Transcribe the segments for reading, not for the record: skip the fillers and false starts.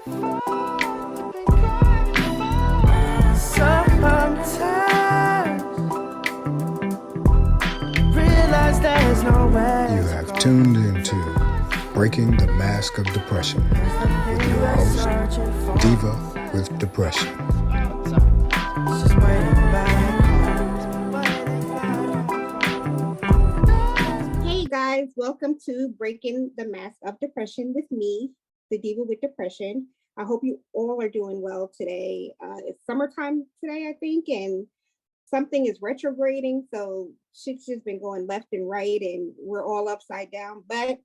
You have tuned into Breaking the Mask of Depression with your host, Diva with Depression. Hey guys, welcome to Breaking the Mask of Depression with me, the Diva with Depression. I hope you all are doing well today. It's summertime today, I think, and something is retrograding, so shit's just been going left and right, and we're all upside down, but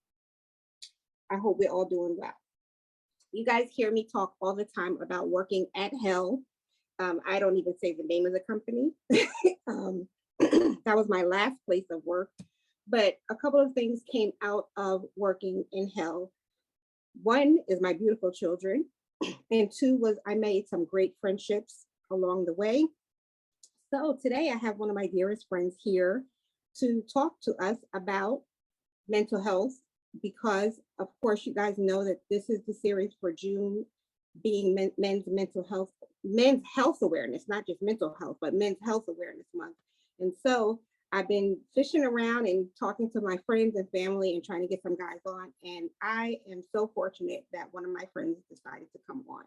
I hope we're all doing well. You guys hear me talk all the time about working at Hell. I don't even say the name of the company. That was my last place of work, but a couple of things came out of working in Hell. One is my beautiful children, and two was I made some great friendships along the way. So today I have one of my dearest friends here to talk to us about mental health, because of course you guys know that this is the series for June being men's health awareness, not just mental health, but men's health awareness month. And so I've been fishing around and talking to my friends and family and trying to get some guys on. And I am so fortunate that one of my friends decided to come on.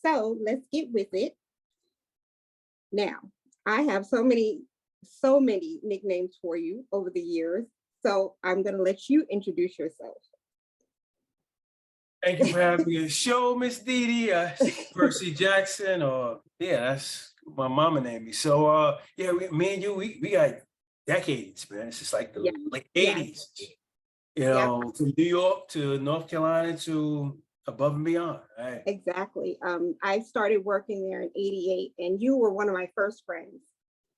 So let's get with it. Now, I have so many nicknames for you over the years. So I'm going to let you introduce yourself. Thank you for having me on the show, Miss Dee Dee. Percy Jackson, or that's my mama named me. So me and you, we got decades, man. It's just like the late 80s. You know, from New York to North Carolina to above and beyond. Right? Exactly. I started working there in '88, and you were one of my first friends.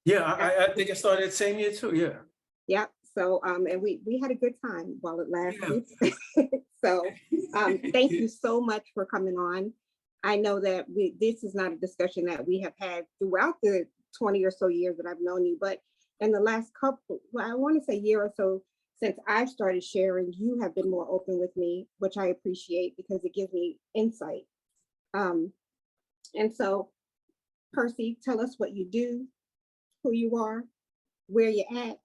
Yeah, I think I started the same year too. Yeah. Yep. So and we had a good time while it lasted. Yeah. So thank you so much for coming on. I know that this is not a discussion that we have had throughout the 20 or so years that I've known you, but in the last couple, I want to say year or so since I've started sharing, you have been more open with me, which I appreciate because it gives me insight. And so, Percy, tell us what you do, who you are, where you're at.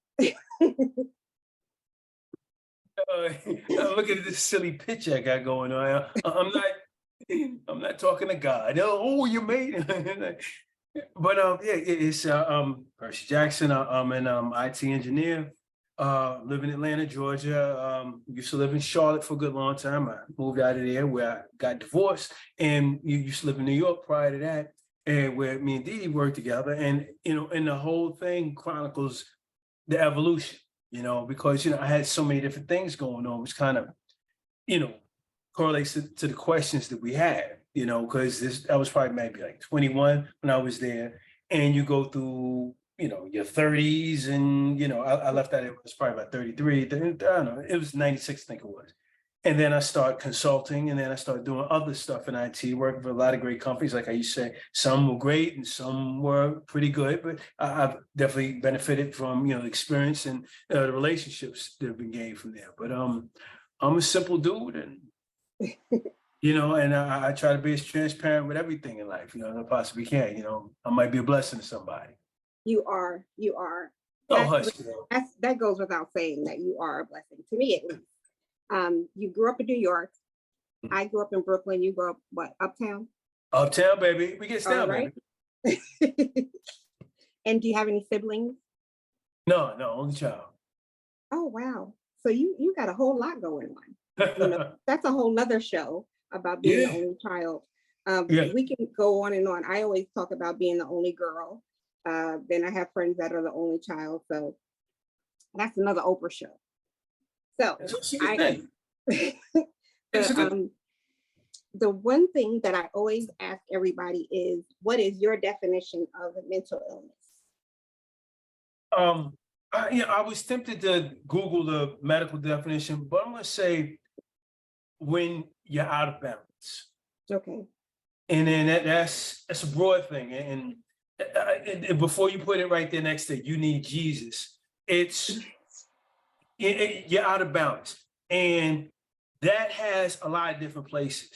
Look at this silly picture I got going on. I'm not talking to God. Oh, you made it. But it's Percy Jackson. I'm an IT engineer. Live in Atlanta, Georgia. Used to live in Charlotte for a good long time. I moved out of there where I got divorced, and you used to live in New York prior to that, and where me and Dee Dee worked together. And and the whole thing chronicles the evolution. Because I had so many different things going on, which kind of correlates to the questions that we had. Because I was probably maybe like 21 when I was there, and you go through your 30s, and I left out, it was probably about 33. I don't know, it was 96, I think it was. And then I started consulting, and then I started doing other stuff in IT, working for a lot of great companies. Like I used to say, some were great and some were pretty good, but I've definitely benefited from the experience and the relationships that have been gained from there. But I'm a simple dude, and and I try to be as transparent with everything in life, as I possibly can. I might be a blessing to somebody. You are. Oh, hush. That goes without saying that you are a blessing, to me at least. You grew up in New York. I grew up in Brooklyn. You grew up, what, uptown? Uptown, baby. We get down, right. Baby. And do you have any siblings? No, only child. Oh, wow. So you got a whole lot going on. That's a whole nother show about being the only child. We can go on and on. I always talk about being the only girl. Then I have friends that are the only child. So that's another Oprah show. So the one thing that I always ask everybody is, what is your definition of a mental illness? I was tempted to Google the medical definition, but I'm going to say when you're out of balance. Okay. And then that's a broad thing. And before you put it right there next to you need Jesus, you're out of balance. And that has a lot of different places.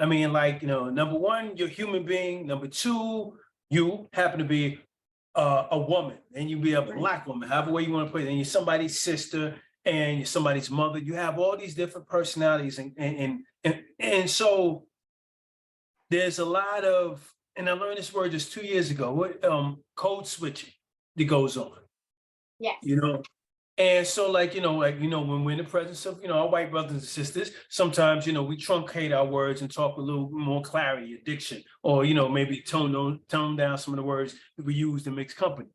I mean, like, number one, you're a human being. Number two, you happen to be a woman, and you be a Right. black woman, however way you want to put it, and you're somebody's sister and you're somebody's mother. You have all these different personalities, and so there's a lot of, and I learned this word just 2 years ago, code switching that goes on, Yes. And so when we're in the presence of, our white brothers and sisters, sometimes, we truncate our words and talk a little more clarity, addiction, or, maybe tone down some of the words that we use in mixed company.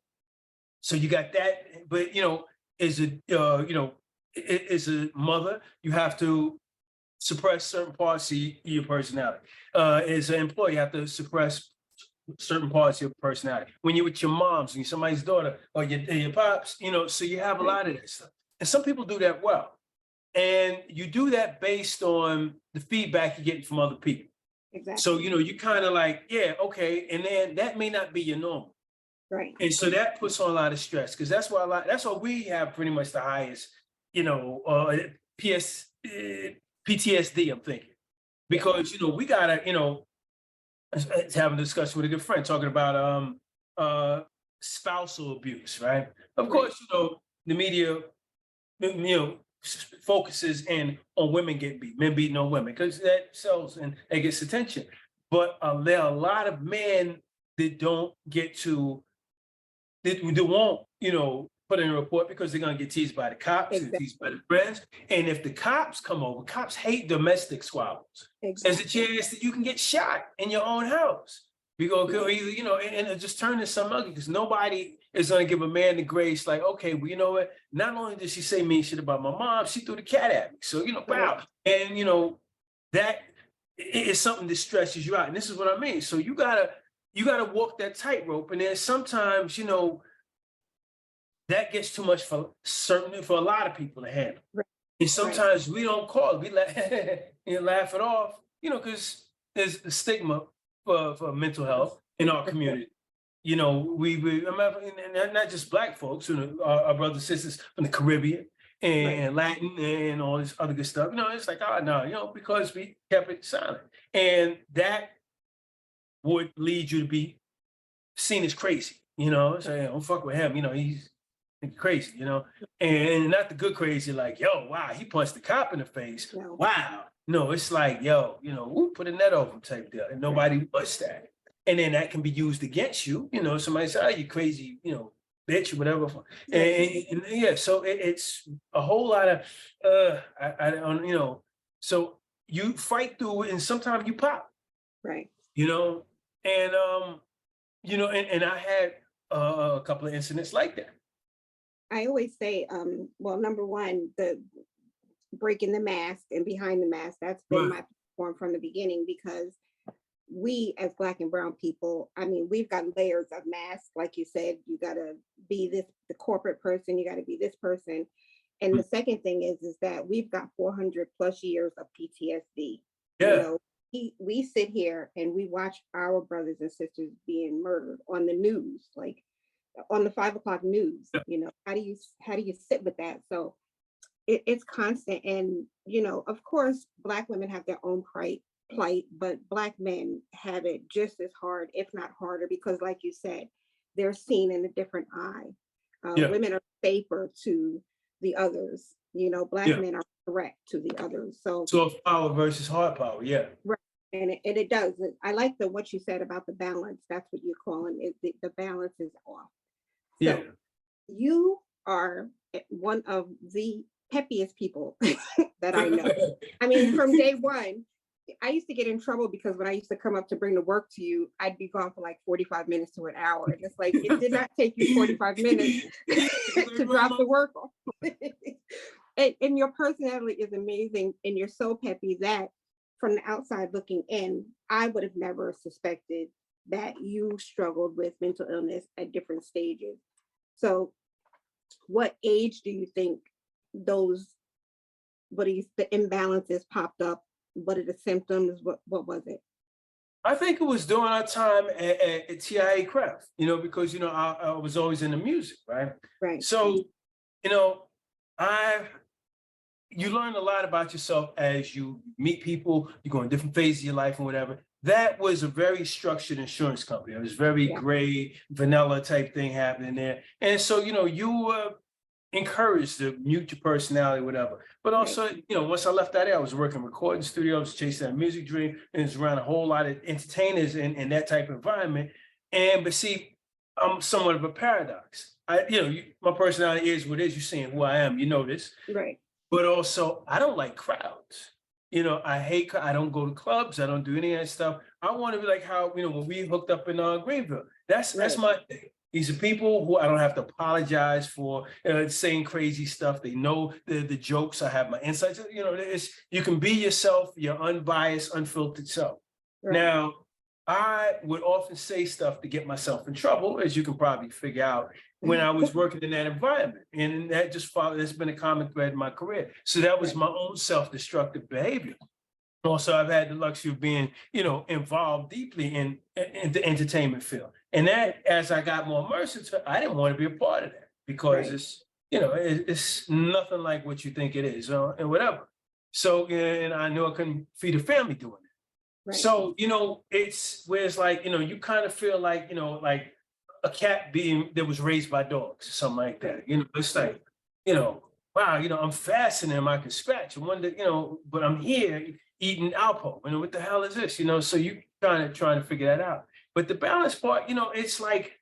So you got that, but, as a mother, you have to suppress certain parts of your personality. As an employee, you have to suppress certain parts of your personality. When you're with your moms and you're somebody's daughter or your pops, so you have a lot of that stuff. And some people do that well. And you do that based on the feedback you're getting from other people. Exactly. So, you kind of like, yeah, okay. And then that may not be your normal. Right. And so that puts on a lot of stress, because that's why we have pretty much the highest, PTSD, I'm thinking. Because, we gotta, having a discussion with a good friend talking about spousal abuse, right? Of course, the media, focuses in on women getting beat, men beating on women, because that sells and it gets attention. But there are a lot of men that don't get to, that won't, put in a report because they're gonna get teased by the cops, and Exactly. teased by the friends. And if the cops come over, cops hate domestic squabbles. There's a Exactly. chance that you can get shot in your own house. Because either, and it just turn into something ugly, because nobody is gonna give a man the grace, like, okay, well, you know what? Not only did she say mean shit about my mom, she threw the cat at me. So, wow. And that is something that stresses you out. And this is what I mean. So you gotta walk that tightrope. And then sometimes, that gets too much for a lot of people to handle. Right. And sometimes we don't call it, we laugh it off, because there's a stigma for mental health in our community. We and not just Black folks, our brothers and sisters from the Caribbean and Latin and all this other good stuff. It's like, oh no, because we kept it silent. And that would lead you to be seen as crazy, say, don't fuck with him, he's crazy, and not the good crazy, like, yo, wow, he punched the cop in the face. No. Wow. No, it's like, yo, put a net over him type deal. And nobody wants that. And then that can be used against you. Somebody say, oh, you crazy, bitch, or whatever. And yeah, so it's a whole lot of I don't, so you fight through it, and sometimes you pop. Right. And and I had a couple of incidents like that. I always say, well, number one, the breaking the mask and behind the mask, that's been my platform from the beginning, because we as Black and brown people, I mean, we've got layers of masks. Like you said, you gotta be the corporate person, you gotta be this person. And the second thing is that we've got 400 plus years of PTSD. Yeah. We sit here and we watch our brothers and sisters being murdered on the news, like on the 5 o'clock news. How do you sit with that? So it's constant. And of course, Black women have their own plight, but Black men have it just as hard, if not harder, because like you said, they're seen in a different eye. Women are safer to the others. Black men are threat to the others. So soft power versus hard power. Yeah. Right. And it does. I like what you said about the balance. That's what you're calling it. The balance is off. So you are one of the peppiest people that I know. I mean, from day one, I used to get in trouble because when I used to come up to bring the work to you, I'd be gone for like 45 minutes to an hour. And it's like, it did not take you 45 minutes to drop the work off. And your personality is amazing. And you're so peppy that from the outside looking in, I would have never suspected that you struggled with mental illness at different stages. So what age do you think the imbalances popped up? What are the symptoms? What was it? I think it was during our time at TIA Craft, because, I was always into music, right? Right. So, you learn a lot about yourself as you meet people, you go in different phases of your life and whatever. That was a very structured insurance company. It was very Yeah. gray, vanilla type thing happening there. And so, you were encouraged to mute your personality, whatever. But also, once I left that, I was working recording studios, chasing that music dream, and it's around a whole lot of entertainers in that type of environment. But see, I'm somewhat of a paradox. My personality is what it is. You're seeing who I am. You know this. Right. But also, I don't like crowds. I don't go to clubs. I don't do any of that stuff. I want to be like how, when we hooked up in Greenville. That's Right. my thing. These are people who I don't have to apologize for saying crazy stuff. They know the jokes. I have my insights. You can be yourself, your unbiased, unfiltered self. Right. Now, I would often say stuff to get myself in trouble, as you can probably figure out, when I was working in that environment. And that that's been a common thread in my career. So that was my own self-destructive behavior. Also, I've had the luxury of being, involved deeply in the entertainment field. And that, as I got more immersed into it, I didn't want to be a part of that because Right. it's nothing like what you think it is, and whatever. So, and I knew I couldn't feed a family doing it. Right. So, it's where it's like, you kind of feel like, like a cat that was raised by dogs, or something like that. It's like, wow, I'm fascinated, I can scratch. I wonder, but I'm here eating Alpo. What the hell is this? So you kind of trying to figure that out. But the balance part, it's like,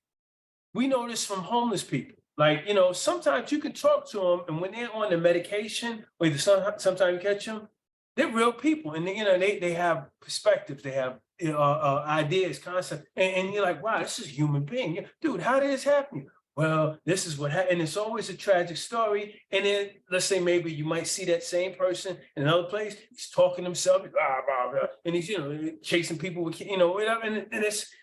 we know this from homeless people. Like, sometimes you can talk to them, and when they're on the medication, or sometimes you catch them, they're real people, and they have perspectives, they have ideas, concepts, and you're like, wow, this is a human being, dude. How did this happen to you? Well, this is what happened. And it's always a tragic story. And then let's say maybe you might see that same person in another place. He's talking himself, blah, blah, blah, and he's chasing people with whatever, and it's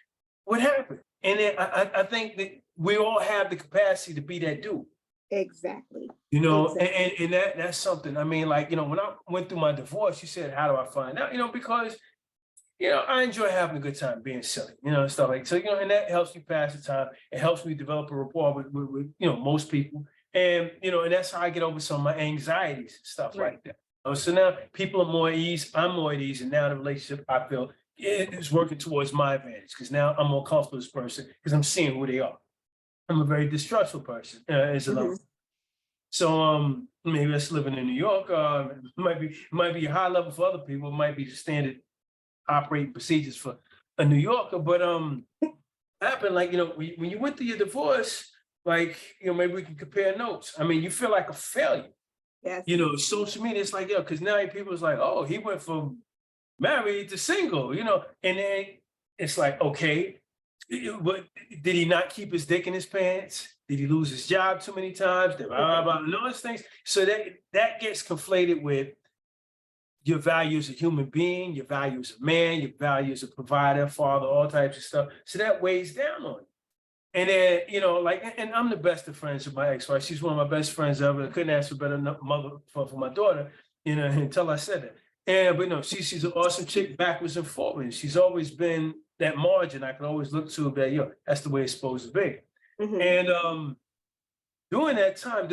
what happened. And then I think that we all have the capacity to be that dude. Exactly. And that's something. I mean, like, when I went through my divorce, you said, how do I find out? Because, I enjoy having a good time being silly, and stuff like so, and that helps me pass the time. It helps me develop a rapport with most people. And, and that's how I get over some of my anxieties and stuff like that. So now people are more at ease, I'm more at ease. And now the relationship, I feel, is working towards my advantage because now I'm more comfortable with this person because I'm seeing who they are. I'm a very distrustful person as a lover. So maybe that's living in New York. It might be a high level for other people. It might be the standard operating procedures for a New Yorker. But happened like when you went through your divorce, like maybe we can compare notes. I mean, you feel like a failure. Yes. Social media. It's like because now people is like, oh, he went from married to single. And then it's like, okay, but did he not keep his dick in his pants? Did he lose his job too many times? And all those things. So that gets conflated with your value as a human being, your value as a man, your value as a provider, father, all types of stuff. So that weighs down on you. And then, and I'm the best of friends with my ex-wife. She's one of my best friends ever. I couldn't ask for a better mother for my daughter, until I said that. But she's an awesome chick backwards and forwards. She's always been that margin I can always look to that, that's the way it's supposed to be. And during that time,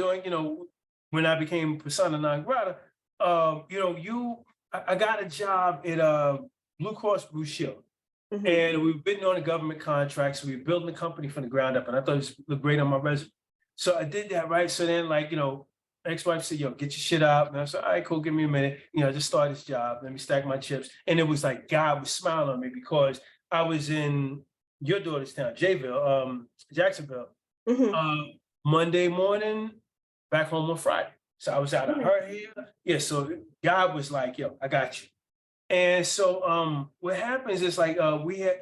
when I became persona non grata, I got a job at Blue Cross Blue Shield. And we've been on a government contract, so we were building the company from the ground up, and I thought it looked great on my resume. So I did that, right? So then, ex-wife said, get your shit out. And I said, all right, cool, give me a minute. Just start this job. Let me stack my chips. And it was like God was smiling on me because I was in your daughter's town, Jacksonville, Monday morning, back home on Friday. So I was out of her here. Yeah, so God was like, I got you. And so what happens is we had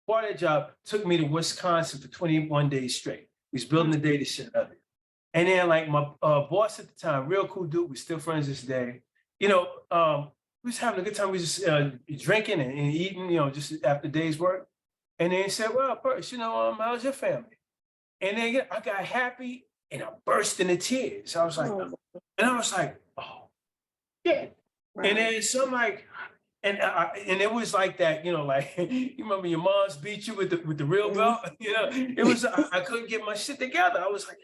part of the job took me to Wisconsin for 21 days straight. We was building the data center. And then my boss at the time, real cool dude, we're still friends this day. We was having a good time. We was just drinking and eating, just after day's work. And then he said, well, first, how's your family? And then I got happy and I burst into tears. I was like, oh, yeah. Wow. And then some and it was like that, you remember your mom's beat you with the real belt, it was, I couldn't get my shit together. I was like,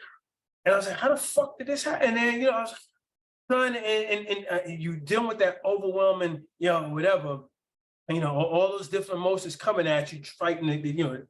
how the fuck did this happen? And then, I was like, Son, and you dealing with that overwhelming, whatever, all those different emotions coming at you, fighting to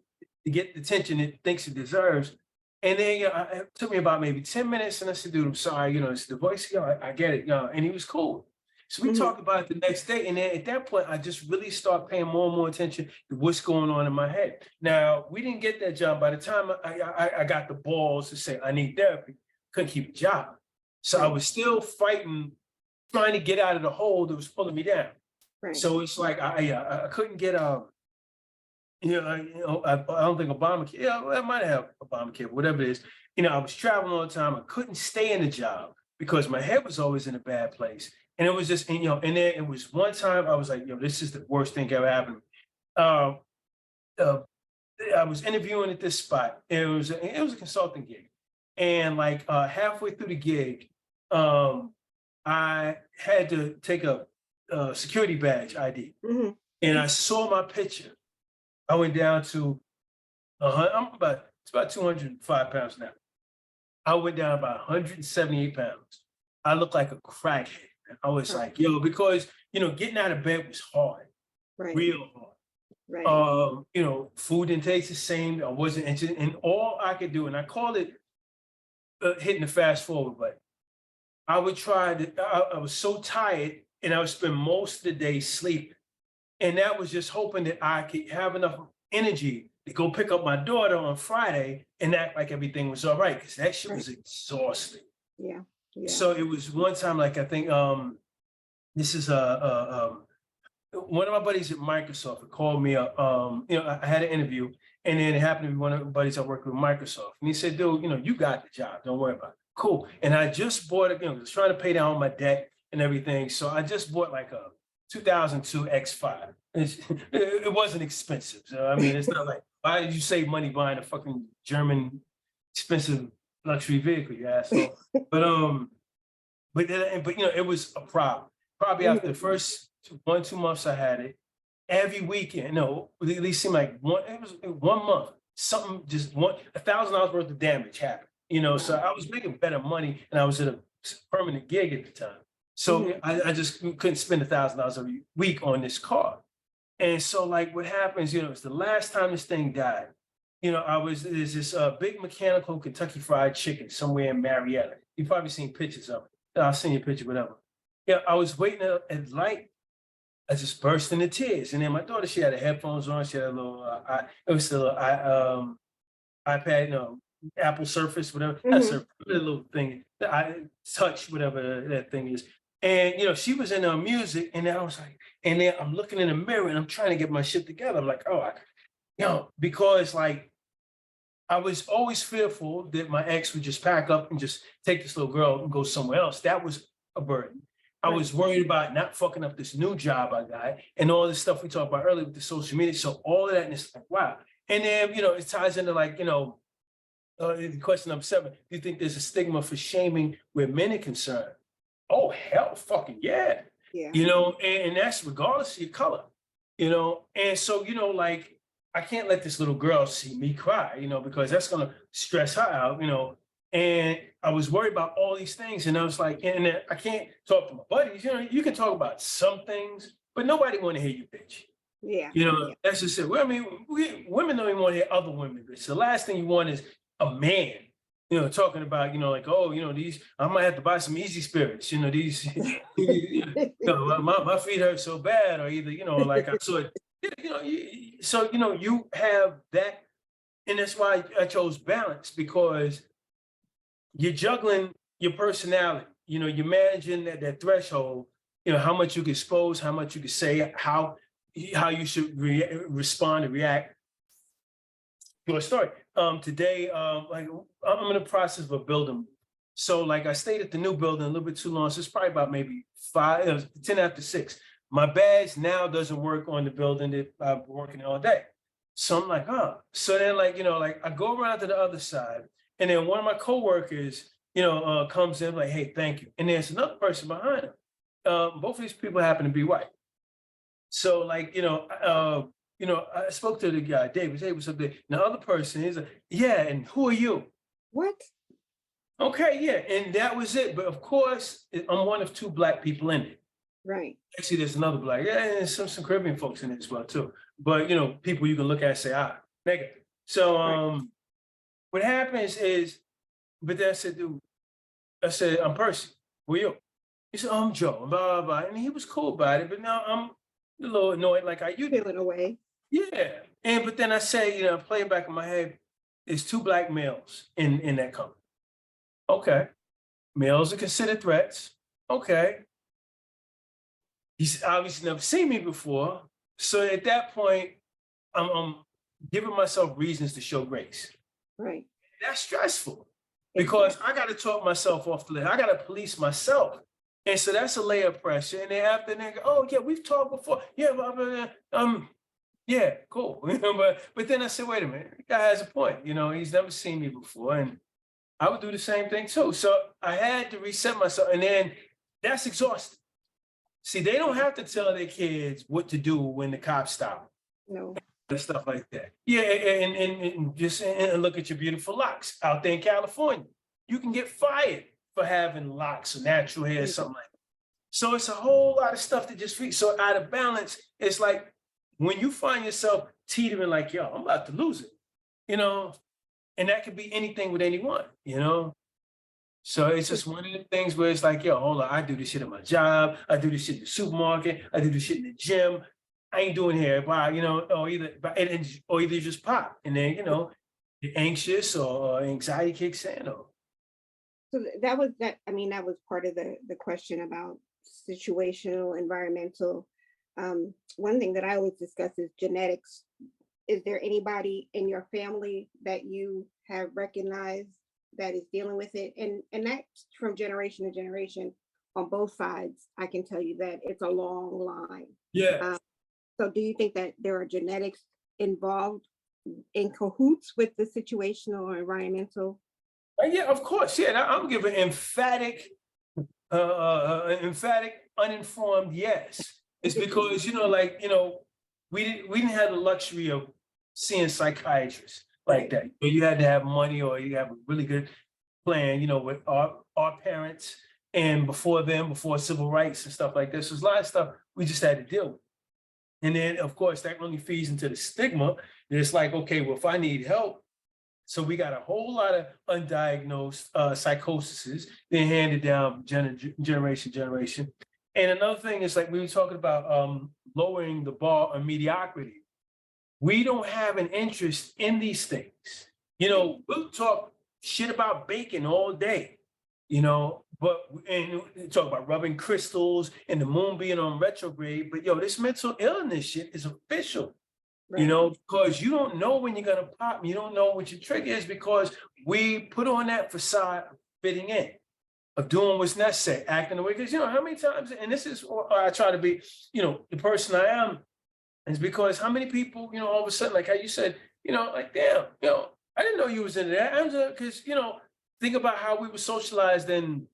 get the attention it thinks it deserves. And then it took me about maybe 10 minutes, and I said, dude, I'm sorry, it's the voice, I get it, and he was cool. So we Mhm. talked about it the next day, and then at that point, I just really start paying more and more attention to what's going on in my head. Now, we didn't get that job. By the time I got the balls to say I need therapy, couldn't keep a job. So I Right. was still fighting, trying to get out of the hole that was pulling me down. Right. So it's like I couldn't get I don't think Obamacare. Yeah, well, I might have Obamacare, but whatever it is. I was traveling all the time. I couldn't stay in the job because my head was always in a bad place. And it was just, and then it was one time I was like, this is the worst thing ever happened. Uh, uh, I was interviewing at this spot. It was a consulting gig, and like halfway through the gig, I had to take a security badge ID, Mhm. and I saw my picture. I went down to it's about 205 pounds now. I went down about 178 pounds. I looked like a crackhead. I was like, because getting out of bed was hard, Right. real hard. Right. Food didn't taste the same. I wasn't, and all I could do, and I call it hitting the fast forward button. I would try to, I was so tired, and I would spend most of the day sleeping. And that was just hoping that I could have enough energy to go pick up my daughter on Friday and act like everything was all right, because that shit was exhausting. Yeah. Yeah. So it was one time, like I think this is one of my buddies at Microsoft called me up. I had an interview, and then it happened to be one of the buddies I worked with Microsoft, and he said, "Dude, you got the job. Don't worry about it." Cool. And I just bought it. I was trying to pay down my debt and everything, so I just bought like a 2002 X5. It wasn't expensive. So I mean, it's not like, why did you save money buying a fucking German expensive luxury vehicle, you asshole? But it was a problem. Probably after the first 2 months I had it, every weekend, no, at least seemed like it was 1 month, something just $1,000 worth of damage happened. So I was making better money, and I was at a permanent gig at the time. So I just couldn't spend $1,000 every week on this car. And so like what happens, it's the last time this thing died. There's this big mechanical Kentucky Fried Chicken somewhere in Marietta. You've probably seen pictures of it. I'll send you a picture, whatever. Yeah, I was waiting at light. I just burst into tears. And then my daughter, she had her headphones on. She had a little, it was still iPad, Apple Surface, whatever. That's a little thing that I touch, whatever that thing is. And she was in her music, and then I was like, and then I'm looking in the mirror, and I'm trying to get my shit together. I'm like, because like I was always fearful that my ex would just pack up and just take this little girl and go somewhere else. That was a burden. I was worried about not fucking up this new job I got and all this stuff we talked about earlier with the social media. So all of that, and it's like, wow. And then, it ties into like, question number 7, do you think there's a stigma for shaming where men are concerned? Oh, hell fucking yeah. Yeah. And that's regardless of your color, and so, like, I can't let this little girl see me cry, because that's going to stress her out, and I was worried about all these things. And I was like, and I can't talk to my buddies, you can talk about some things, but nobody want to hear you bitch. Yeah. That's just it. Well, I mean, women don't even want to hear other women bitch. The last thing you want is a man, talking about, like, oh, these, I might have to buy some easy spirits, these, my feet hurt so bad, or either, like I saw it, so, you have that. And that's why I chose balance, because you're juggling your personality, you're managing that threshold, how much you can expose, how much you can say, how you should respond and react to a story. Today, like I'm in the process of a building. So like I stayed at the new building a little bit too long. So it's probably about maybe 10 after 6. My badge now doesn't work on the building that I've been working all day. So I'm like, So then like, like I go around to the other side, and then one of my coworkers, comes in like, hey, thank you. And there's another person behind him. Both of these people happen to be white. So like, I spoke to the guy, David, hey, what's up there? And the other person is like, yeah, and who are you? What? Okay, yeah, and that was it. But of course, I'm one of two black people in it. Right. Actually, there's another black, yeah, and some Caribbean folks in it as well too. But you know, people you can look at and say, ah, nigga. So what happens is, but then I said, dude, I said, I'm Percy. Who you? He said, oh, I'm Joe, blah, blah, blah. And he was cool about it, but now I'm a little annoyed like I used to. Feeling away. Yeah. And but then I say, you know, playing back in my head, there's two black males in that company. Okay. Males are considered threats. Okay. He's obviously never seen me before. So at that point, I'm giving myself reasons to show grace. Right. That's stressful because I got to talk myself off the list. I got to police myself. And so that's a layer of pressure. And then after they go, oh yeah, we've talked before. Yeah, yeah, cool. but then I said, wait a minute, the guy has a point. You know, he's never seen me before. And I would do the same thing too. So I had to reset myself. And then that's exhausting. See, they don't have to tell their kids what to do when the cops stop. No. And stuff like that. Yeah, and just look at your beautiful locks out there in California. You can get fired for having locks or natural hair or something like that. So it's a whole lot of stuff that just feels so out of balance. It's like when you find yourself teetering like, yo, I'm about to lose it, you know, and that could be anything with anyone, you know. So it's just one of the things where it's like, yo, hold on, I do this shit at my job, I do this shit in the supermarket, I do this shit in the gym. I ain't doing here, but you know, or either just pop, and then you know, you're anxious or anxiety kicks in. Or So that was that. I mean, that was part of the question about situational, environmental. One thing that I always discuss is genetics. Is there anybody in your family that you have recognized that is dealing with it? And that's from generation to generation on both sides. I can tell you that it's a long line. yeah, So do you think that there are genetics involved in cahoots with the situational or environmental? yeah, of course, yeah. I'm giving emphatic, uninformed yes. It's because you know, like you know, we didn't have the luxury of seeing psychiatrists like that. But you had to have money or you have a really good plan, you know, with our parents and before them, before civil rights and stuff like this. There's a lot of stuff we just had to deal with. And then, of course, that only feeds into the stigma. And it's like, okay, well, if I need help, so we got a whole lot of undiagnosed psychoses being handed down generation to generation. And another thing is like we were talking about lowering the bar on mediocrity. We don't have an interest in these things. You know, we'll talk shit about bacon all day, you know, and talk about rubbing crystals and the moon being on retrograde. But yo, this mental illness shit is official, you know, because you don't know when you're gonna pop. You don't know what your trigger is because we put on that facade of fitting in, of doing what's necessary, acting the way. Because you know how many times, and this is I try to be, you know, the person I am. It's because how many people, you know, all of a sudden, like how you said, you know, like, damn, you know, I didn't know you was into that. Because, you know, think about how we were socialized in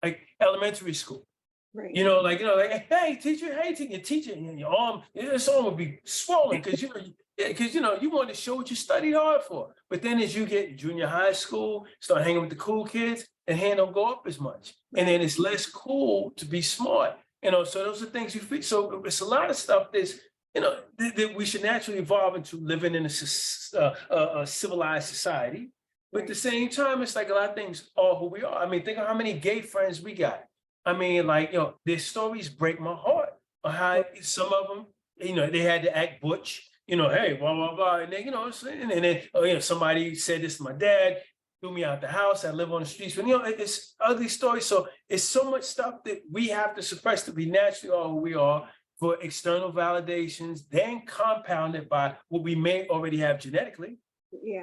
like elementary school. Right. You know, like, hey, teacher, your teacher, and your arm would be swollen because, you know, you want to show what you studied hard for. But then as you get junior high school, start hanging with the cool kids, the hand don't go up as much. And then it's less cool to be smart. You know, so those are things you feel. So it's a lot of stuff that's, you know, that we should naturally evolve into living in a civilized society. But at the same time, it's like a lot of things are who we are. I mean, think of how many gay friends we got. I mean, like, you know, their stories break my heart. Or how some of them, you know, they had to act butch, you know, hey, blah, blah, blah. And then, you know, and then you know, somebody said this to my dad, threw me out the house. I live on the streets. But, you know, it's ugly stories. So it's so much stuff that we have to suppress to be naturally all who we are. For external validations, then compounded by what we may already have genetically,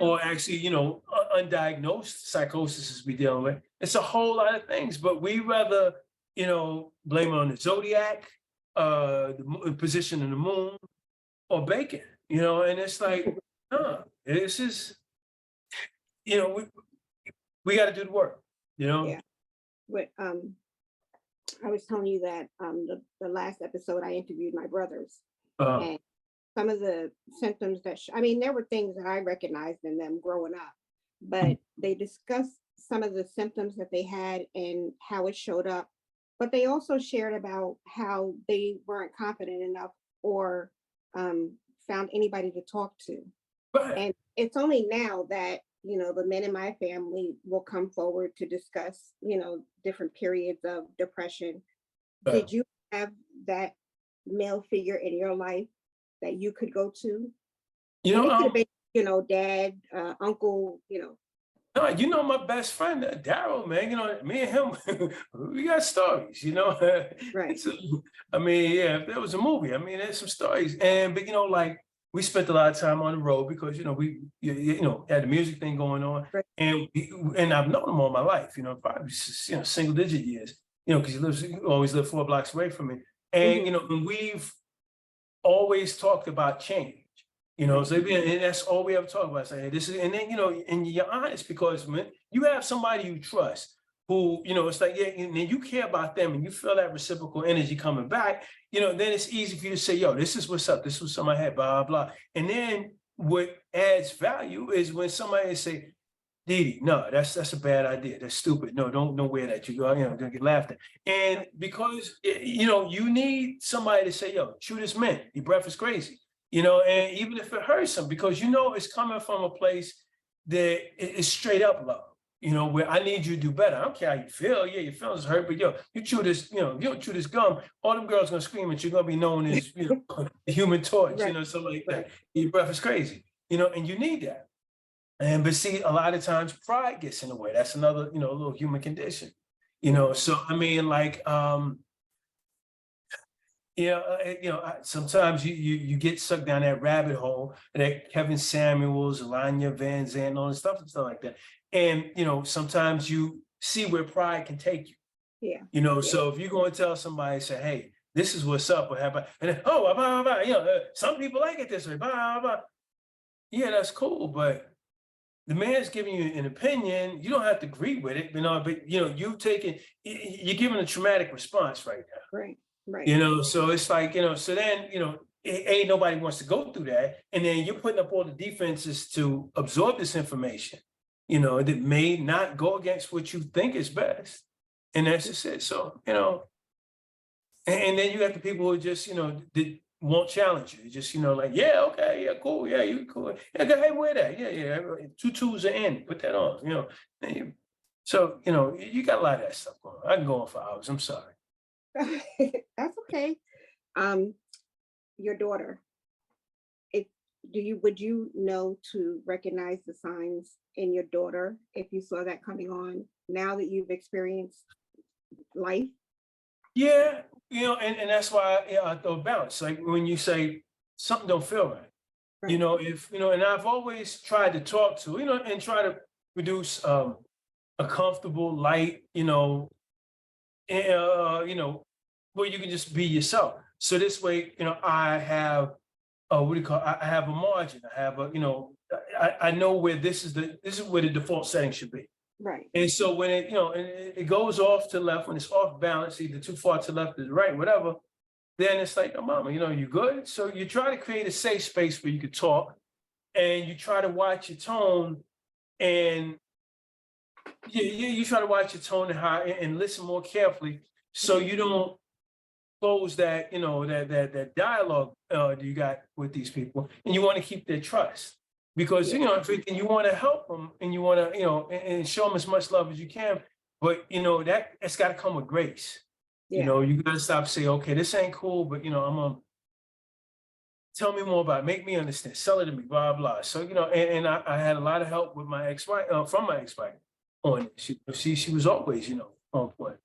or actually, you know, undiagnosed psychosis we dealing with. It's a whole lot of things, but we rather, you know, blame it on the zodiac, the position of the moon, or bacon, you know, and it's like, this is, you know, we got to do the work, you know. Yeah. But I was telling you that the last episode I interviewed my brothers, and some of the symptoms that I mean, there were things that I recognized in them growing up, but they discussed some of the symptoms that they had and how it showed up. But they also shared about how they weren't confident enough or found anybody to talk to. Right. And it's only now that, you know, the men in my family will come forward to discuss, you know, different periods of depression. Right. Did you have that male figure in your life that you could go to? You And it could know, have been, you know, dad, uncle, you know. no, you know my best friend, Daryl, man. You know, me and him, we got stories. You know, Right. So, I mean, yeah, if there was a movie, I mean, there's some stories, but you know, like we spent a lot of time on the road because you know you know had the music thing going on, Right. and I've known him all my life. You know, probably you know single digit years. You know, because he always lived 4 blocks away from me, and Mhm. you know, and we've always talked about change. You know, so and that's all we ever talk about. Say, hey, this is, and then you know, and you're honest because when you have somebody you trust who, you know, it's like, yeah, and then you care about them and you feel that reciprocal energy coming back, you know, then it's easy for you to say, yo, this is what's up, this was something I had, blah, blah. And then what adds value is when somebody say, Dee, no, that's a bad idea. That's stupid. No, don't wear that. You go, you know, don't get laughed at. And because you know, you need somebody to say, yo, shoot his men. Your breath is crazy. You know, and even if it hurts them, because you know it's coming from a place that is straight up love. You know, where I need you to do better. I don't care how you feel. Yeah, your feelings hurt, but yo, you chew this, you know, you don't chew this gum, all them girls gonna scream at you, gonna be known as, you know, the human torch, you Right. know, something like Right. that. Your breath is crazy, you know, and you need that. And but see, a lot of times pride gets in the way. That's another, you know, little human condition. You know, so I mean, like, sometimes you get sucked down that rabbit hole, that Kevin Samuels, Alanya Van Zandt, and all this stuff and stuff like that. And you know, sometimes you see where pride can take you. Yeah. You know, Yeah. so if you go and tell somebody, say, hey, this is what's up, or have I, and then, oh, blah, blah, blah, you know, some people like it this way, blah, blah, blah. Yeah, that's cool, but the man's giving you an opinion. You don't have to agree with it, you know, but you know, you're giving a traumatic response right now. Right. Right. You know, so it's like, you know, so then, you know, ain't nobody wants to go through that. And then you're putting up all the defenses to absorb this information, you know, that may not go against what you think is best. And that's just it. So, you know, and then you got the people who just, you know, that won't challenge you. Just, you know, like, yeah, okay, yeah, cool, yeah, you cool. Yeah, go ahead, wear that. Yeah, yeah. 2 twos are in, put that on, you know. So, you know, you got a lot of that stuff going on. I can go on for hours. I'm sorry. That's okay. Your daughter, would you know to recognize the signs in your daughter if you saw that coming on now that you've experienced life? Yeah, you know, and that's why I throw balance. Like when you say something don't feel right, you Right. know, if you know, and I've always tried to talk to, you know, and try to produce a comfortable, light, you know, where you can just be yourself. So this way, you know, I have what do you call it? I have a margin. I have a, you know, I know where this is where the default setting should be. Right. And so when it, you know, and it goes off to the left, when it's off balance, either too far to the left or the right, whatever, then it's like, oh, mama, you know, you good? So you try to create a safe space where you could talk, and you try to watch your tone, and you try to watch your tone and how, and listen more carefully, so you don't close that, you know, that dialogue you got with these people, and you want to keep their trust. Because, you know, and you want to help them, and you want to, you know, and show them as much love as you can, but you know, that's got to come with grace. You Yeah. know, you got to stop saying, okay, this ain't cool, but you know, I'm gonna tell me more about it, make me understand, sell it to me, blah blah. So you know, and I had a lot of help with my ex-wife, from my ex-wife on it. She was always, you know, on point.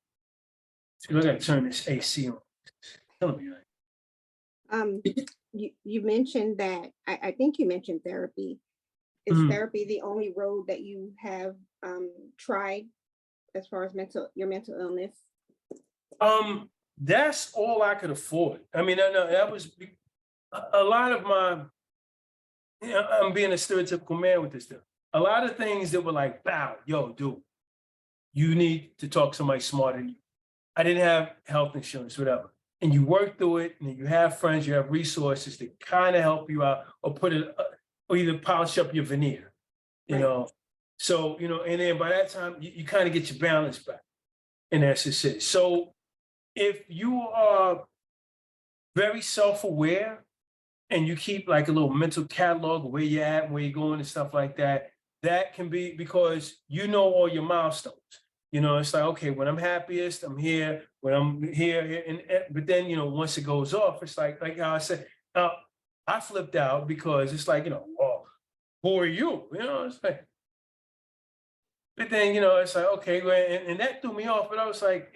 So I got to turn this AC on. It's killing me, right? You mentioned that I think you mentioned therapy. Is Mhm. therapy the only road that you have tried as far as your mental illness? That's all I could afford. I mean, no, that was a lot of my, you know, I'm being a stereotypical man with this stuff. A lot of things that were like, bow, yo, dude, you need to talk to somebody smarter than you. I didn't have health insurance, whatever. And you work through it, and you have friends, you have resources to kind of help you out, or put it, or either polish up your veneer, you Right. know. So, and then by that time, you kind of get your balance back. And that's just it. So if you are very self-aware and you keep like a little mental catalog of where you're at and where you're going and stuff like that, that can be because you know all your milestones. It's like, okay, when I'm happiest, I'm here. When I'm here, but then, once it goes off, it's like how I said, I flipped out because it's like, oh, who are you? It's like, but then, it's like, okay, well, and that threw me off, but I was like,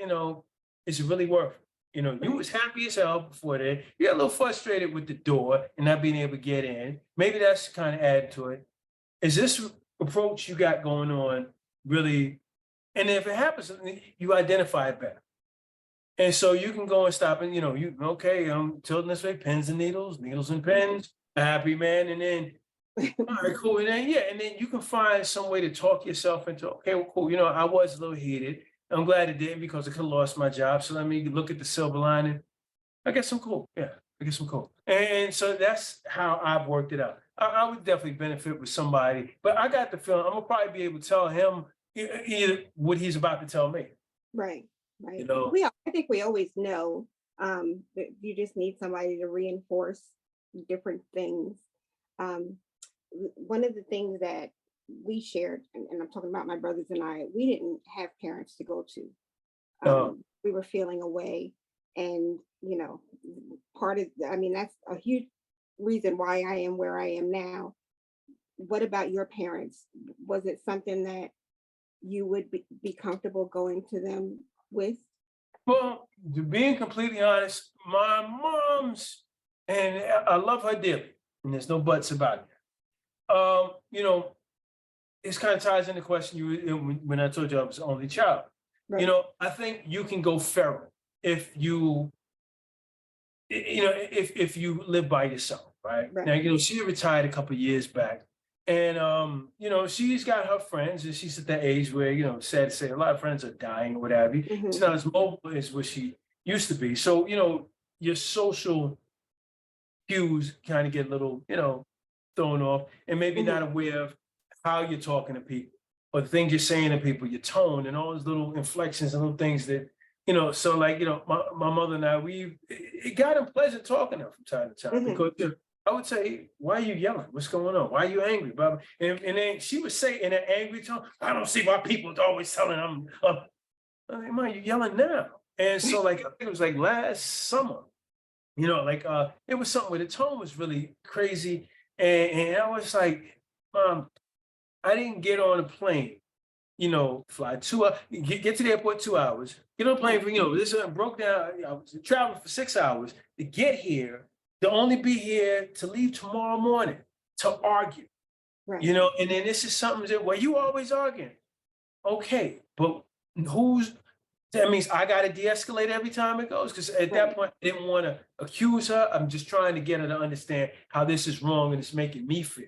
is it really worth it? You was happy as hell before that. You got a little frustrated with the door and not being able to get in. Maybe that's kind of added to it. Is this approach you got going on really? And if it happens, you identify it better. And so you can go and stop and, okay, I'm tilting this way, pens and needles and pens, a happy man. And then, all right, cool. And then, and then you can find some way to talk yourself into, okay, well, cool. I was a little heated. I'm glad it didn't because I could have lost my job. So let me look at the silver lining. I guess I'm cool. Yeah, I guess I'm cool. And so that's how I've worked it out. I would definitely benefit with somebody, but I got the feeling I'm gonna probably be able to tell him either what he's about to tell me. Right. I think we always know that you just need somebody to reinforce different things. One of the things that we shared, and I'm talking about my brothers and I, we didn't have parents to go to. We were feeling away, and that's a huge reason why I am where I am now. What about your parents? Was it something that you would be comfortable going to them with? Well, to being completely honest, my mom's, and I love her dearly, and there's no buts about it. This kind of ties in the question when I told you I was the only child. Right. I think you can go feral if you live by yourself, right? Now, she retired a couple of years back, and she's got her friends, and she's at that age where, sad to say, a lot of friends are dying or what have you. Mhm. It's not as mobile as what she used to be. So, your social cues kind of get a little, thrown off, and maybe not aware of how you're talking to people or the things you're saying to people, your tone and all those little inflections and little things that, so like, my mother and I, it got unpleasant talking to her from time to time because I would say, why are you yelling? What's going on? Why are you angry? And then she would say in an angry tone, I don't see why people are always telling them, I'm like, Mom, you're yelling now. And so like, I think it was like last summer, it was something where the tone was really crazy. And I was like, Mom, I didn't get on a plane, fly 2 hours, get to the airport 2 hours, get on a plane for, this broke down, I was traveling for 6 hours to get here, to only be here to leave tomorrow morning to argue, Right. And then this is something that, well, you always arguing. Okay, but that means I got to de-escalate every time it goes. Because at that point, I didn't want to accuse her. I'm just trying to get her to understand how this is wrong and it's making me feel.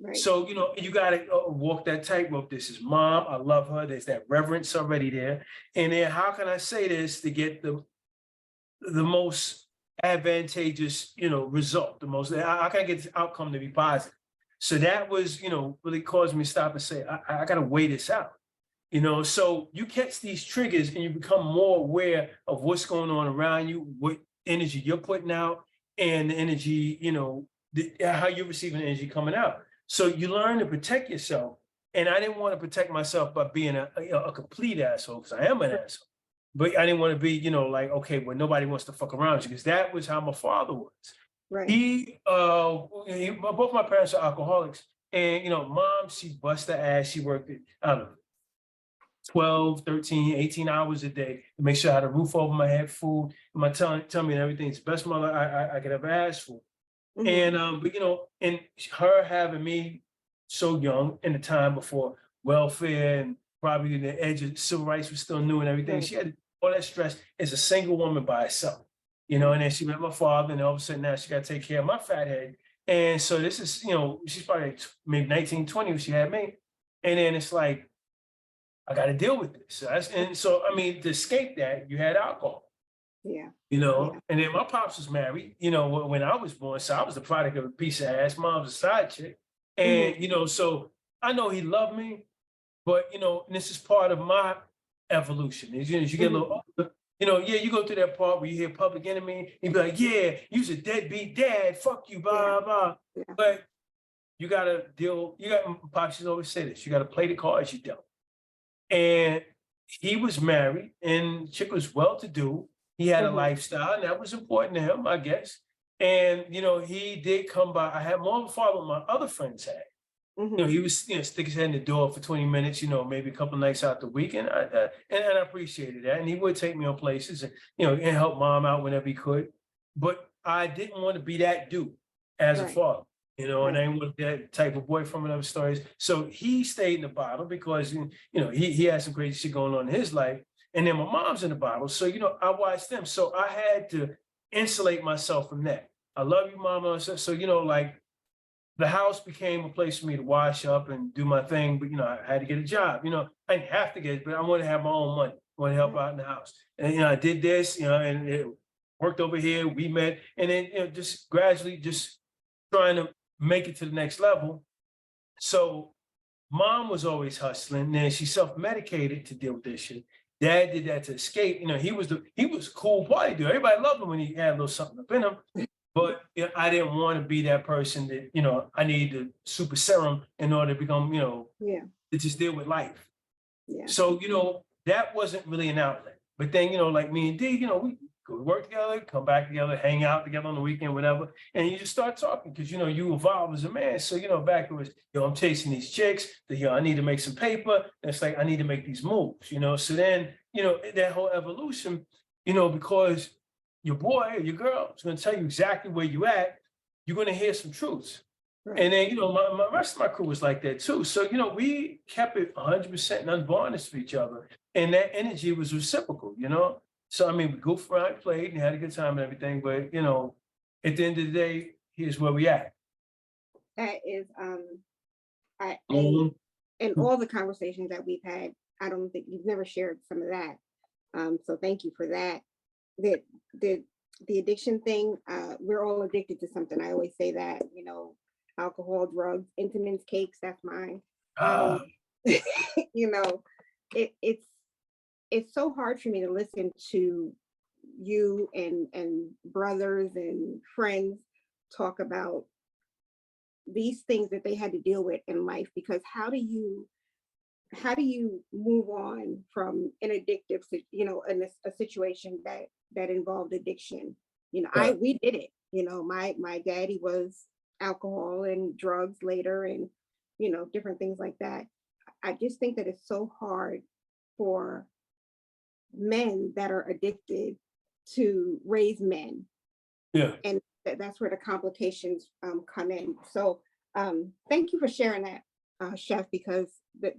Right. So, you got to walk that tightrope. This is Mom. I love her. There's that reverence already there. And then how can I say this to get the most advantageous, result, how can I get the outcome to be positive? So that was, really caused me to stop and say, I got to weigh this out. So you catch these triggers and you become more aware of what's going on around you, what energy you're putting out, and the energy, how you're receiving energy coming out. So you learn to protect yourself. And I didn't want to protect myself by being a complete asshole, because I am an asshole. But I didn't want to be, like, okay, well, nobody wants to fuck around with you, because that was how my father was. Right. Both my parents are alcoholics. And, Mom, she bust her ass. She worked, I don't know, 12, 13, 18 hours a day to make sure I had a roof over my head, food, and my tummy and everything. It's the best mother I could ever ask for. And, and her having me so young in the time before welfare and probably the edge of civil rights was still new and everything. Right. She had all that stress as a single woman by herself, and then she met my father, and all of a sudden now she got to take care of my fat head. And so this is, she's probably maybe 19, 20 when she had me. And then it's like, I got to deal with this. So to escape that, you had alcohol. Yeah. And then my pops was married, when I was born. So I was the product of a piece of ass. Mom's a side chick. And, so I know he loved me, But, you know, and this is part of my evolution. As you get a little older, you know, yeah, you go through that part where you hear Public Enemy, you be like, yeah, you's a deadbeat dad, fuck you, blah, blah. Yeah. But you gotta deal, Pops always say this, you gotta play the cards you dealt. And he was married and chick was well-to-do. He had a lifestyle and that was important to him, I guess. And, you know, he did come by, I had more of a father than my other friends had. You know, he was, you know, stick his head in the door for 20 minutes, you know, maybe a couple of nights out the week. And I appreciated that. And he would take me on places and, you know, and help mom out whenever he could. But I didn't want to be that dude as a father, you know, and I didn't want that type of boy from other stories. So he stayed in the bottle because, you know, he had some crazy shit going on in his life. And then my mom's in the bottle. So, you know, I watched them. So I had to insulate myself from that. I love you, mama. So, you know, like, the house became a place for me to wash up and do my thing, but, you know, I had to get a job. You know, I didn't have to get it, but I wanted to have my own money. I want to help out in the house. And, you know, I did this, you know, and it worked over here. We met, and then, you know, just gradually just trying to make it to the next level. So mom was always hustling. Then she self-medicated to deal with this shit. Dad did that to escape. You know, he was a cool party dude. Everybody loved him when he had a little something up in him. But, you know, I didn't want to be that person that, you know, I need the super serum in order to become, you know, to just deal with life. So, you know, that wasn't really an outlet. But then, you know, like me and D, you know, we go to work together, come back together, hang out together on the weekend, whatever. And you just start talking because, you know, you evolve as a man. So, you know, back it was, you know, I'm chasing these chicks, you know, I need to make some paper. And it's like, I need to make these moves, you know. So then, you know, that whole evolution, you know, because your boy or your girl is going to tell you exactly where you at, you're going to hear some truths. And then, you know, my rest of my crew was like that too. So, you know, we kept it 100% and unvarnished for each other. And that energy was reciprocal, you know? So, I mean, we goofed around, played and had a good time and everything. But, you know, at the end of the day, here's where we at. That is, in all the conversations that we've had, I don't think you've never shared some of that. So thank you for that. The addiction thing, we're all addicted to something. I always say that, you know, alcohol, drugs, Entenmann's cakes, that's mine. You know, it's so hard for me to listen to you and brothers and friends talk about these things that they had to deal with in life, because how do you move on from an addictive, you know, in a situation that involved addiction? You know, we did it. You know, my daddy was alcohol and drugs later, and, you know, different things like that. I just think that it's so hard for men that are addicted to raise men. And that's where the complications come in. So thank you for sharing that, Chef, because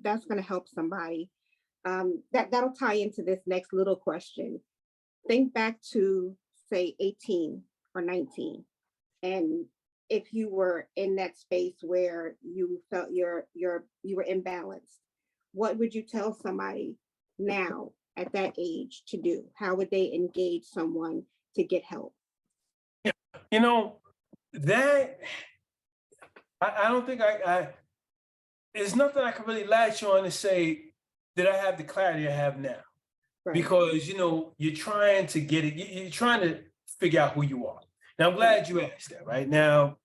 that's going to help somebody. That'll tie into this next little question. Think back to, say, 18 or 19, and if you were in that space where you felt you were imbalanced, what would you tell somebody now at that age to do? How would they engage someone to get help? You know, that I don't think there's nothing I can really latch on to say that I have the clarity I have now. Because, you know, you're trying to get it, you're trying to figure out who you are. Now, I'm glad you asked that. Right now,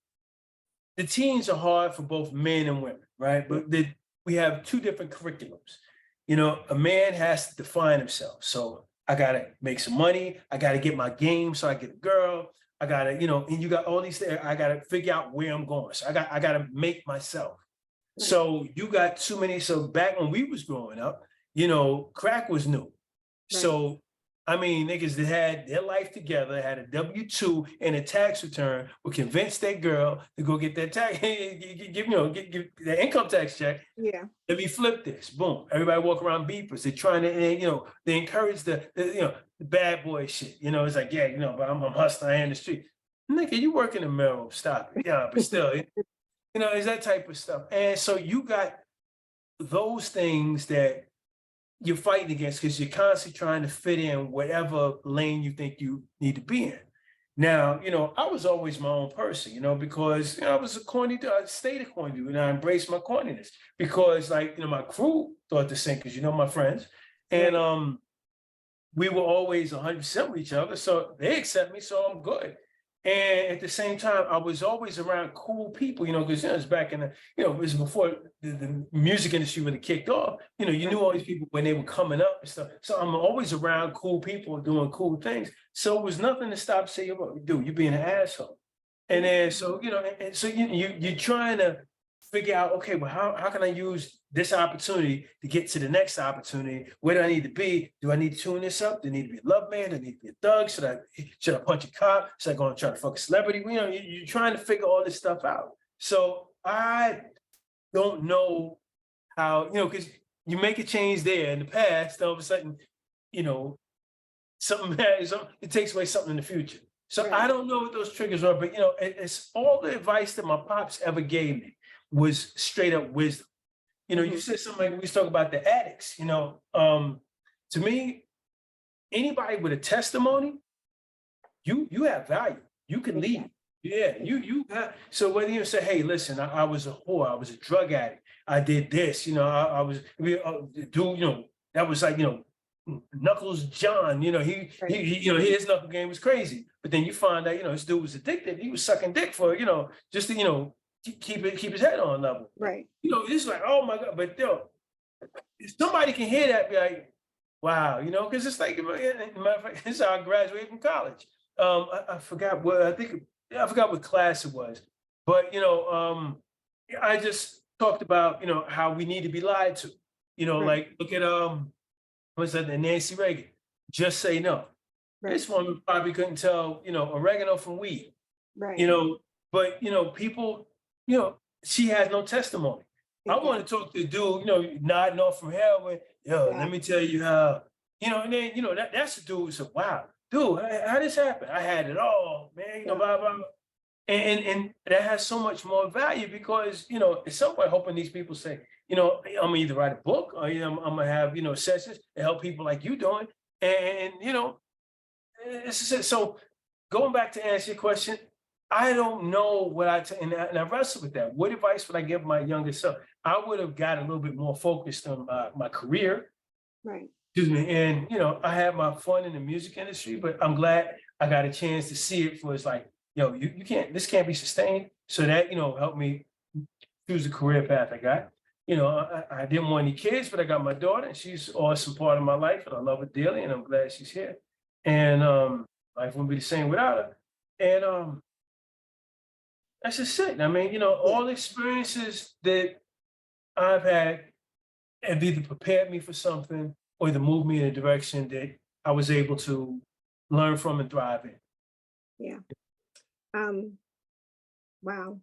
the teens are hard for both men and women, right? But we have two different curriculums. You know, a man has to define himself. So I got to make some money. I got to get my game so I get a girl. I got to, you know, and you got all these things. I got to figure out where I'm going. So I got to make myself. So you got too many. So back when we was growing up, you know, crack was new. So, I mean, niggas that had their life together, had a W-2 and a tax return, would convince that girl to go get that tax, give the income tax check. Let me flip this. Boom. Everybody walk around beepers. They're trying to, you know, they encourage the bad boy shit. You know, it's like, yeah, you know, but I'm hustling, I in the street. Nigga, you work in the middle. Stop it. Yeah, but still, you know, it's that type of stuff. And so you got those things that you're fighting against because you're constantly trying to fit in whatever lane you think you need to be in. Now, I was always my own person, because I was a corny dude. I stayed a corny dude, and I embraced my corniness because, like, my crew thought the same, because my friends, and Right. we were always 100% with each other, so they accept me, so I'm good. And at the same time, I was always around cool people, because it's back in it was before the music industry really kicked off. You knew all these people when they were coming up and stuff. So I'm always around cool people doing cool things. So it was nothing to stop saying, dude, you're being an asshole. And then so and so you're trying to figure out, okay, well, how can I use this opportunity to get to the next opportunity? Where do I need to be? Do I need to tune this up? Do I need to be a love man? Do I need to be a thug? Should I punch a cop? Should I go and try to fuck a celebrity? You're trying to figure all this stuff out. So I don't know how, because you make a change there in the past, all of a sudden, you know, it takes away something in the future. So I Right. don't know what those triggers are, but it's all the advice that my pops ever gave me was straight up wisdom. You Mhm. said something like we talk about the addicts, to me, anybody with a testimony, you have value. You can lead. Exactly. Yeah, you have. So whether you say, hey, listen, I was a whore, I was a drug addict, I did this, I was dude, that was like, Knuckles John, Right. his knuckle game was crazy. But then you find out, this dude was addicted. He was sucking dick for, just to, keep his head on level. Right. It's like, oh my God. But if somebody can hear that, be like, wow, because it's like, matter of fact, this is how I graduated from college. I forgot what I forgot what class it was, but I just talked about how we need to be lied to. Right. Like look at what's that? Nancy Reagan. Just say no. Right. This woman probably couldn't tell oregano from weed. Right. You know, but people, she has no testimony. I Exactly. want to talk to the dude, nodding off from heroin. Yo, let Yeah. me tell you how, and then, that's the dude who said, wow, dude, how this happened? I had it all, man, Yeah. blah, blah, blah. And that has so much more value because, at some point, hoping these people say, I'm gonna either write a book or, I'm gonna have, sessions to help people like you doing. And, so going back to answer your question, I don't know what and I wrestle with that. What advice would I give my younger self? I would have got a little bit more focused on my career, Right. excuse me, and I had my fun in the music industry, but I'm glad I got a chance to see it for it's like, you can't, this can't be sustained. So that, helped me choose the career path I got. I didn't want any kids, but I got my daughter, and she's an awesome part of my life, and I love her dearly, and I'm glad she's here. And life wouldn't be the same without her. And that's just it. I mean, Yeah. all the experiences that I've had have either prepared me for something or either moved me in a direction that I was able to learn from and thrive in. Yeah. Um, wow.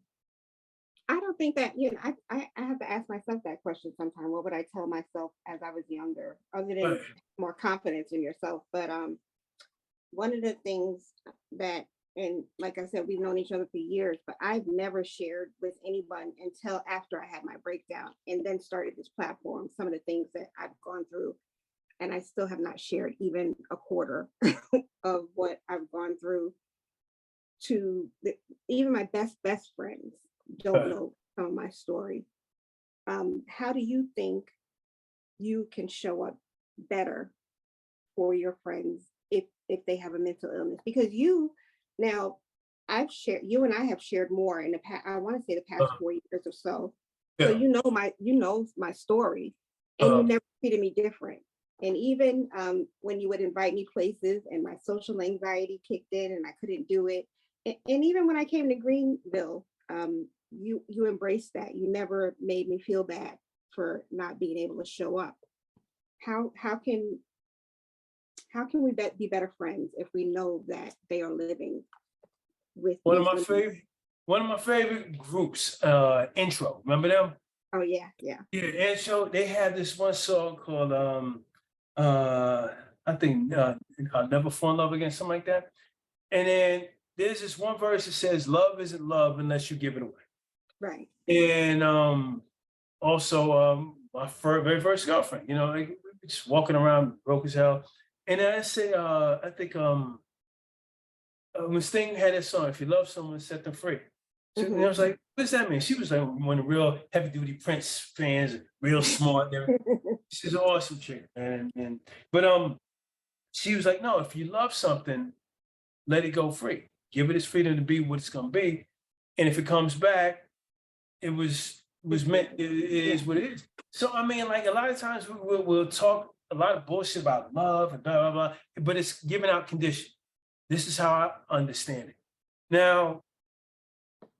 I don't think that, I have to ask myself that question sometime. What would I tell myself as I was younger, other than But more confidence in yourself? But one of the things that, and like I said, we've known each other for years, but I've never shared with anyone until after I had my breakdown and then started this platform, some of the things that I've gone through. And I still have not shared even a quarter of what I've gone through to even my best friends don't uh, know some of my story. How do you think you can show up better for your friends if they have a mental illness? Because now you and I have shared more in the past. I want to say the past uh, 4 years or so. So yeah, you know my story, and you uh, never treated me different. And even when you would invite me places, and my social anxiety kicked in, and I couldn't do it, and even when I came to Greenville, you embraced that. You never made me feel bad for not being able to show up. How how can how can we be better friends if we know that they are living with one of these my women? favorite one of my favorite groups, Intro. Remember them? Oh yeah, yeah. Yeah, Intro. They had this one song called uh I think I'll Never Fall in Love Again, something like that. And then there's this one verse that says, "Love isn't love unless you give it away." Right. And also my very first girlfriend, like just walking around broke as hell. And then I say, I think when Sting had that song, if you love someone, set them free. So, and I was like, what does that mean? She was like one of the real heavy duty Prince fans, real smart. She's an awesome chick. But she was like, no, if you love something, let it go free. Give it its freedom to be what it's gonna be. And if it comes back, it was meant, it is what it is. So I mean, like a lot of times we'll talk a lot of bullshit about love and blah, blah, blah, but it's giving out condition. This is how I understand it. Now,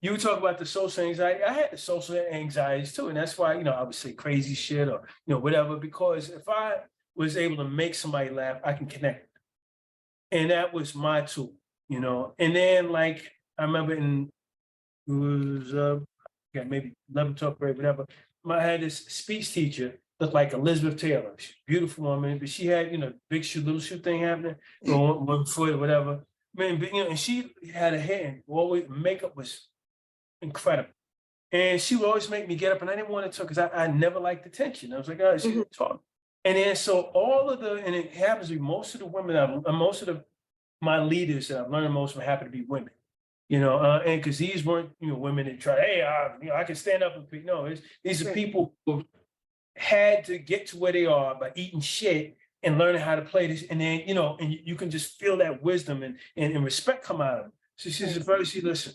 you talk about the social anxiety. I had the social anxieties too. And that's why, I would say crazy shit or, whatever, because if I was able to make somebody laugh, I can connect. And that was my tool, And then like, I remember it was maybe 11th, 12th grade, whatever. I had this speech teacher, looked like Elizabeth Taylor. She's a beautiful woman, but she had, big shoe, little shoe thing happening, one foot or whatever. Man, but, and she had a hair, always makeup was incredible. And she would always make me get up, and I didn't want to talk because I never liked attention. I was like, oh, she didn't talk. And then so and it happens to be most of the women, my leaders that I've learned most from happen to be women. And because these weren't, women that try, hey, I can stand up and speak. No, these are people who had to get to where they are by eating shit and learning how to play this. And then, and you can just feel that wisdom and respect come out of them. So she said, listen,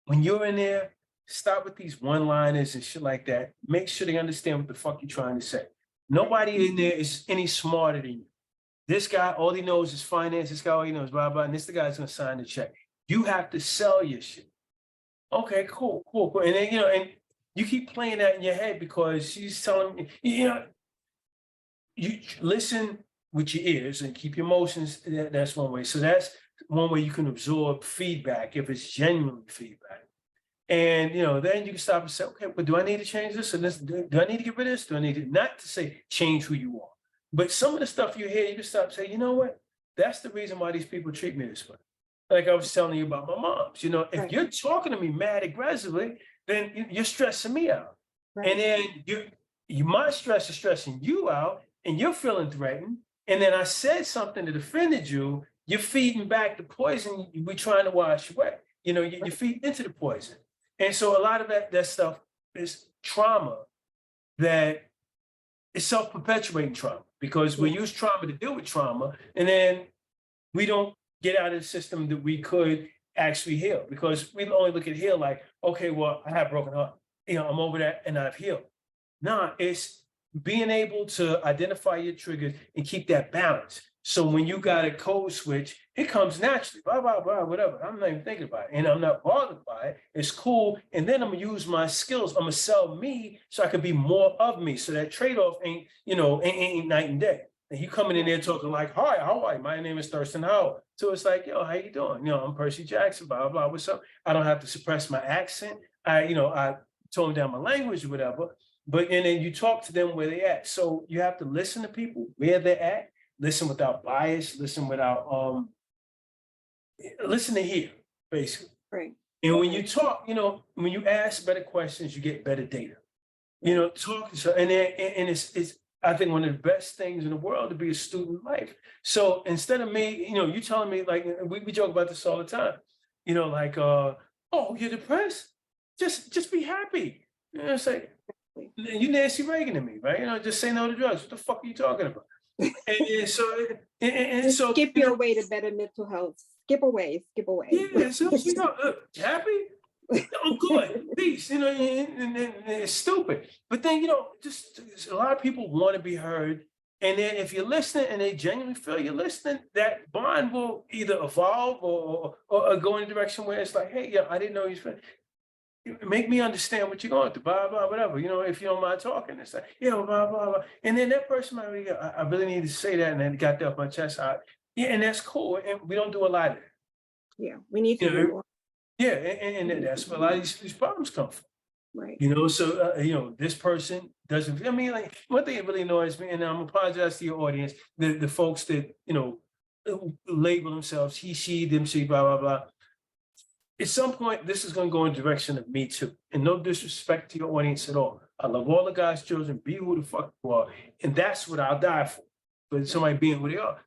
when you're in there, stop with these one-liners and shit like that. Make sure they understand what the fuck you're trying to say. Nobody in there is any smarter than you. This guy, all he knows is finance. This guy, all he knows, blah, blah, and this the guy's gonna sign the check. You have to sell your shit. Okay, cool. And then, and you keep playing that in your head because she's telling me, you listen with your ears and keep your emotions. That's one way. So that's one way you can absorb feedback if it's genuine feedback. And, then you can stop and say, okay, but do I need to change this? Or this? Do I need to get rid of this? Do I need to, not to say change who you are, but some of the stuff you hear, you can stop and say, you know what? That's the reason why these people treat me this way. Like I was telling you about my moms, if you're talking to me mad aggressively, then you're stressing me out. Right. And then my stress is stressing you out and you're feeling threatened. And then I said something that offended you, you're feeding back the poison we're trying to wash away. You're feeding into the poison. And so a lot of that stuff is trauma that is self-perpetuating trauma because we use trauma to deal with trauma. And then we don't get out of the system that we could actually heal because we only look at heal like, okay, well, I have broken heart. I'm over that and I've healed. No, it's being able to identify your triggers and keep that balance. So when you got a code switch, it comes naturally, blah, blah, blah, whatever. I'm not even thinking about it. And I'm not bothered by it. It's cool. And then I'm going to use my skills. I'm going to sell me so I can be more of me. So that trade-off ain't, ain't night and day. And you coming in there talking like, hi, how are you? My name is Thurston Howard. So it's like, yo, how you doing? I'm Percy Jackson, blah, blah, blah. What's up? I don't have to suppress my accent. I tone down my language or whatever. But and then you talk to them where they at. So you have to listen to people where they're at. Listen without bias, listen without, listen to hear, basically. Right. And when you talk, when you ask better questions, you get better data. Talking, so, and it's, I think one of the best things in the world to be a student in life. So instead of me, you telling me like, we joke about this all the time, oh, you're depressed? Just be happy. It's like, you Nancy Reagan to me, right? Just say no to drugs. What the fuck are you talking about? And so skip your way to better mental health. Skip away. Yeah, so happy? I'm good. Peace. And it's stupid. But then just a lot of people want to be heard. And then if you're listening and they genuinely feel you're listening, that bond will either evolve or go in a direction where it's like, hey, I didn't know you was make me understand what you're going through, blah, blah, whatever. If you don't mind talking, it's like, blah, blah, blah. And then that person might really go, I really need to say that. And then got that off my chest. And that's cool. And we don't do a lot of that. Yeah, we need to do more. Yeah, and that's where a lot of these problems come from. Right. So, this person doesn't, like one thing that really annoys me, and I'm apologize to your audience, the folks that, label themselves he, she, them, she, blah, blah, blah. At some point, this is going to go in the direction of me too. And no disrespect to your audience at all. I love all the God's children, be who the fuck you are. And that's what I'll die for somebody being who they are.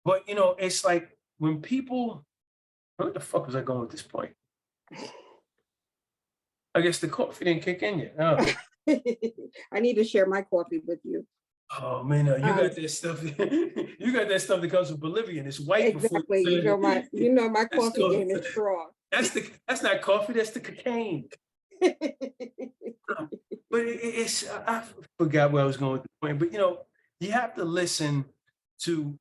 But, it's like when people Where the fuck was I going with this point? I guess the coffee didn't kick in yet. Oh, I need to share my coffee with you. oh man, you got that stuff. You got that stuff that comes from Bolivia, and it's white Exactly. before. You know my That's coffee cool. game is strong. That's not coffee. That's the cocaine. But it's I forgot where I was going with the point. But you have to listen to.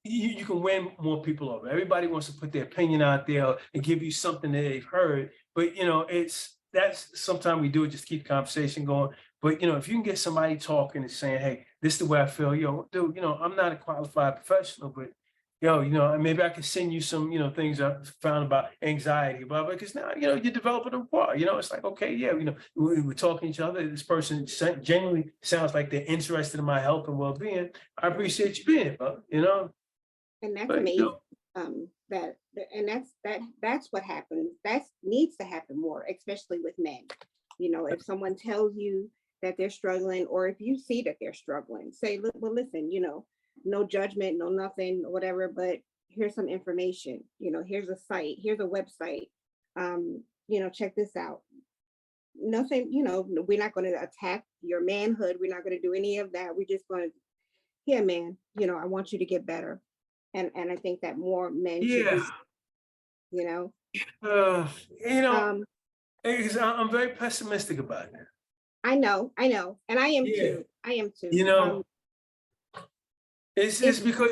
You can win more people over. Everybody wants to put their opinion out there and give you something that they've heard. But that's sometimes we do it just keep the conversation going. But if you can get somebody talking and saying, "Hey, this is the way I feel," dude, I'm not a qualified professional, but maybe I can send you some, things I found about anxiety, blah, blah, because now, you develop a rapport, it's like, okay, yeah, we're talking to each other. This person genuinely sounds like they're interested in my health and well-being. I appreciate you being here, And that's But, amazing. That's what happens. That needs to happen more, especially with men. If someone tells you that they're struggling, or if you see that they're struggling, say, "Look, well, listen, no judgment, no nothing, whatever, but here's some information. Here's a site, here's a website. Check this out." Nothing, we're not going to attack your manhood. We're not going to do any of that. We're just going to, "Here, man, I want you to get better." And I think that more men should yeah, do, I'm very pessimistic about it. I know, and I am Yeah. too. I am too. It's because,